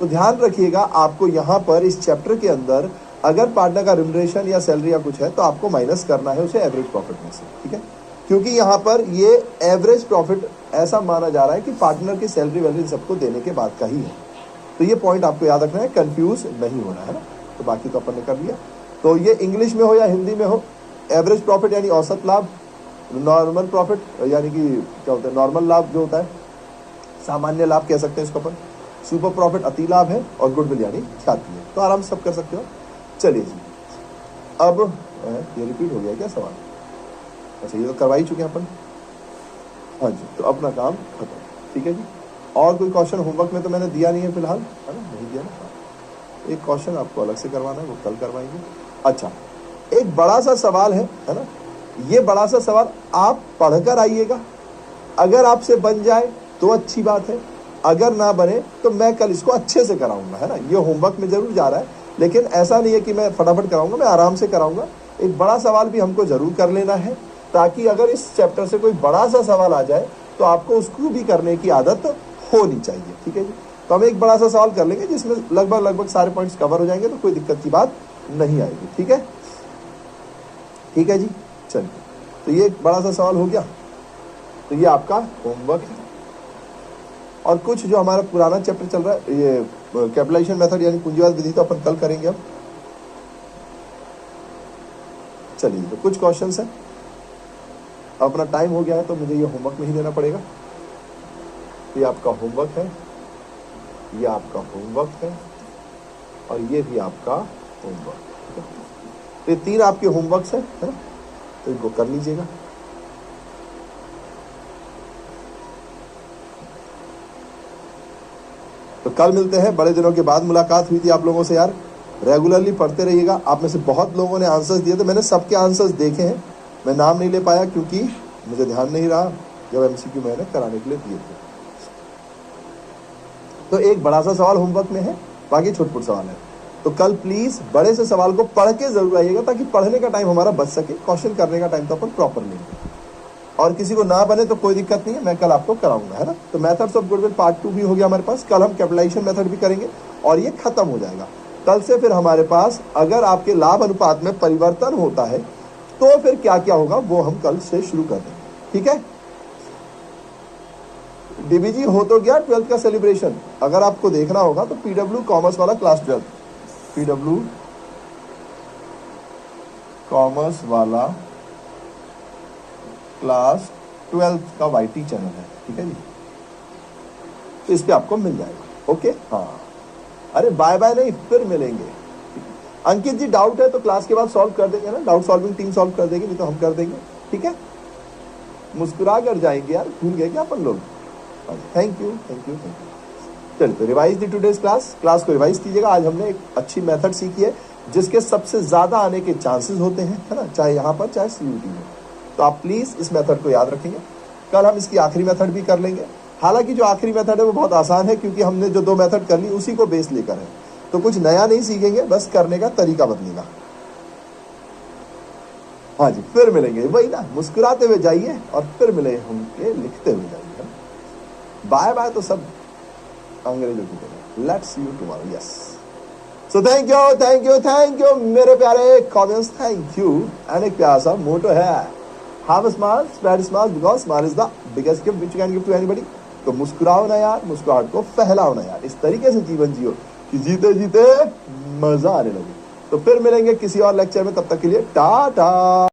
तो ध्यान रखिएगा, आपको यहाँ पर इस चैप्टर के अंदर अगर पार्टनर का रिम्यूनरेशन या सैलरी या कुछ है तो आपको माइनस करना है उसे एवरेज प्रॉफिट में से। ठीक है, क्योंकि यहाँ पर ये एवरेज प्रॉफिट ऐसा माना जा रहा है कि पार्टनर की सैलरी वैलरी सबको देने के बाद का ही है। तो ये पॉइंट आपको याद रखना है, कंफ्यूज नहीं होना है ना। तो बाकी तो अपन ने कर लिया। तो ये इंग्लिश में हो या हिंदी में हो, एवरेज प्रॉफिट यानी औसत लाभ, नॉर्मल प्रॉफिट यानी कि क्या होता है नॉर्मल लाभ जो होता है, सामान्य लाभ कह सकते हैं इसको अपन, सुपर प्रॉफिट अति लाभ है, और गुडविल यानी ख्याति है। तो आराम से सब कर सकते हो। चलिए जी, अब ये रिपीट हो गया क्या सवाल? अच्छा, ये तो करवा ही चुके हैं अपन। हाँ जी, तो अपना काम खत्म। ठीक है जी, और कोई क्वेश्चन होमवर्क में तो मैंने दिया नहीं है फिलहाल, है ना? नहीं दिया ना। एक क्वेश्चन आपको अलग से करवाना है, वो कल करवाएंगे। अच्छा, एक बड़ा सा सवाल है ना, ये बड़ा सा सवाल आप पढ़कर आइएगा। अगर आपसे बन जाए तो अच्छी बात है, अगर ना बने तो मैं कल इसको अच्छे से कराऊंगा, है ना। ये होमवर्क में जरूर जा रहा है, लेकिन ऐसा नहीं है कि मैं फटाफट कराऊंगा, मैं आराम से कराऊंगा। एक बड़ा सवाल भी हमको जरूर कर लेना है, ताकि अगर इस चैप्टर से कोई बड़ा सा सवाल आ जाए तो आपको उसको भी करने की आदत होनी चाहिए। ठीक है जी, तो हम एक बड़ा सा सवाल कर लेंगे जिसमें लगभग सारे पॉइंट्स कवर हो जाएंगे, तो कोई दिक्कत की बात नहीं आएगी। ठीक है, ठीक है जी। चलिए, तो ये एक बड़ा सा सवाल हो गया। तो ये आपका होमवर्क है। और कुछ जो हमारा पुराना चैप्टर चल रहा है, ये कैपिटलाइजेशन मेथड यानी पूंजीवाद विधि, तो अपन कल करेंगे अब। चलिए, तो कुछ क्वेश्चंस हैं। अपना टाइम हो गया है तो मुझे ये होमवर्क नहीं देना पड़ेगा। ये आपका होमवर्क है, ये आपका होमवर्क है, और ये भी आपका होमवर्क। तो ये 3 आपके होमवर्क्स हैं, है ना? तो इनको कर लीजिएगा। तो कल मिलते हैं। बड़े दिनों के बाद मुलाकात हुई थी आप लोगों से यार। रेगुलरली पढ़ते रहिएगा। आप में से बहुत लोगों ने आंसर्स दिए थे, मैंने सबके आंसर्स देखे हैं। मैं नाम नहीं ले पाया क्योंकि मुझे ध्यान नहीं रहा जब एमसीक्यू मैंने कराने के लिए दिए थे। तो एक बड़ा सा सवाल होमवर्क में है, बाकी छोटे सवाल है। तो कल प्लीज बड़े से सवाल को पढ़ के जरूर आइएगा, ताकि पढ़ने का टाइम हमारा बच सके। क्वेश्चन करने का टाइम तो अपन प्रॉपर लेंगे। और किसी को ना बने तो कोई दिक्कत नहीं है, मैं कल आपको कराऊंगा, है ना। तो मेथड्स ऑफ गुडविल पार्ट 2 भी हो गया हमारे पास। कल हम कैपिटलाइजेशन मेथड भी करेंगे और ये खत्म हो जाएगा। कल से फिर हमारे पास अगर आपके लाभ अनुपात में परिवर्तन होता है तो फिर क्या क्या होगा वो हम कल से शुरू कर देंगे। ठीक है, डीबीजी हो तो गया 12th का सेलिब्रेशन। अगर आपको देखना होगा तो पीडब्ल्यू कॉमर्स वाला क्लास 12, पीडब्ल्यू कॉमर्स वाला क्लास 12th का वाईटी चैनल है। ठीक है जी, तो इस पे आपको मिल जाएगा। ओके, हाँ, अरे बाय बाय नहीं, फिर मिलेंगे। अंकित जी डाउट है तो क्लास के बाद सॉल्व कर देंगे ना, डाउट सॉल्विंग टीम सॉल्व कर देगी, नहीं तो हम कर देंगे। ठीक है, मुस्कुरा कर जाएंगे यार, भूल गए क्या अपन लोग? Thank you thank you thank you. चलिए, तो रिवाइज दी टुडेज क्लास को रिवाइज कीजिएगा। आज हमने एक अच्छी मेथड सीखी है जिसके सबसे ज्यादा आने के चांसेस होते हैं, है ना, चाहे यहाँ पर चाहे सीयूटी में। तो आप प्लीज इस मेथड को याद रखेंगे। कल हम इसकी आखिरी मेथड भी कर लेंगे। हालांकि जो आखिरी मेथड है वो बहुत आसान है, क्योंकि हमने जो 2 मेथड कर ली उसी को बेस लेकर है, तो कुछ नया नहीं सीखेंगे, बस करने का तरीका बदलेगा। हाँ जी, फिर मिलेंगे। वही ना, मुस्कुराते हुए जाइए और फिर मिले हमके लिखते हुए जाइए। बाय बाय तो सब अंग्रेजों की तरह। Let's see you tomorrow. Yes, so thank you मेरे प्यारे कॉमेंट्स, थैंक यू। एंड एक प्यारा सा मोटो है, have a smile, spread smile, because smile is the biggest gift which you can give to anybody. तो मुस्कुराओ ना यार, मुस्कुराहट को फैलाओ ना यार, इस तरीके से जीवन जियो कि जीते जीते मजा आने लगे। तो फिर मिलेंगे किसी और लेक्चर में, तब तक के लिए टाटा।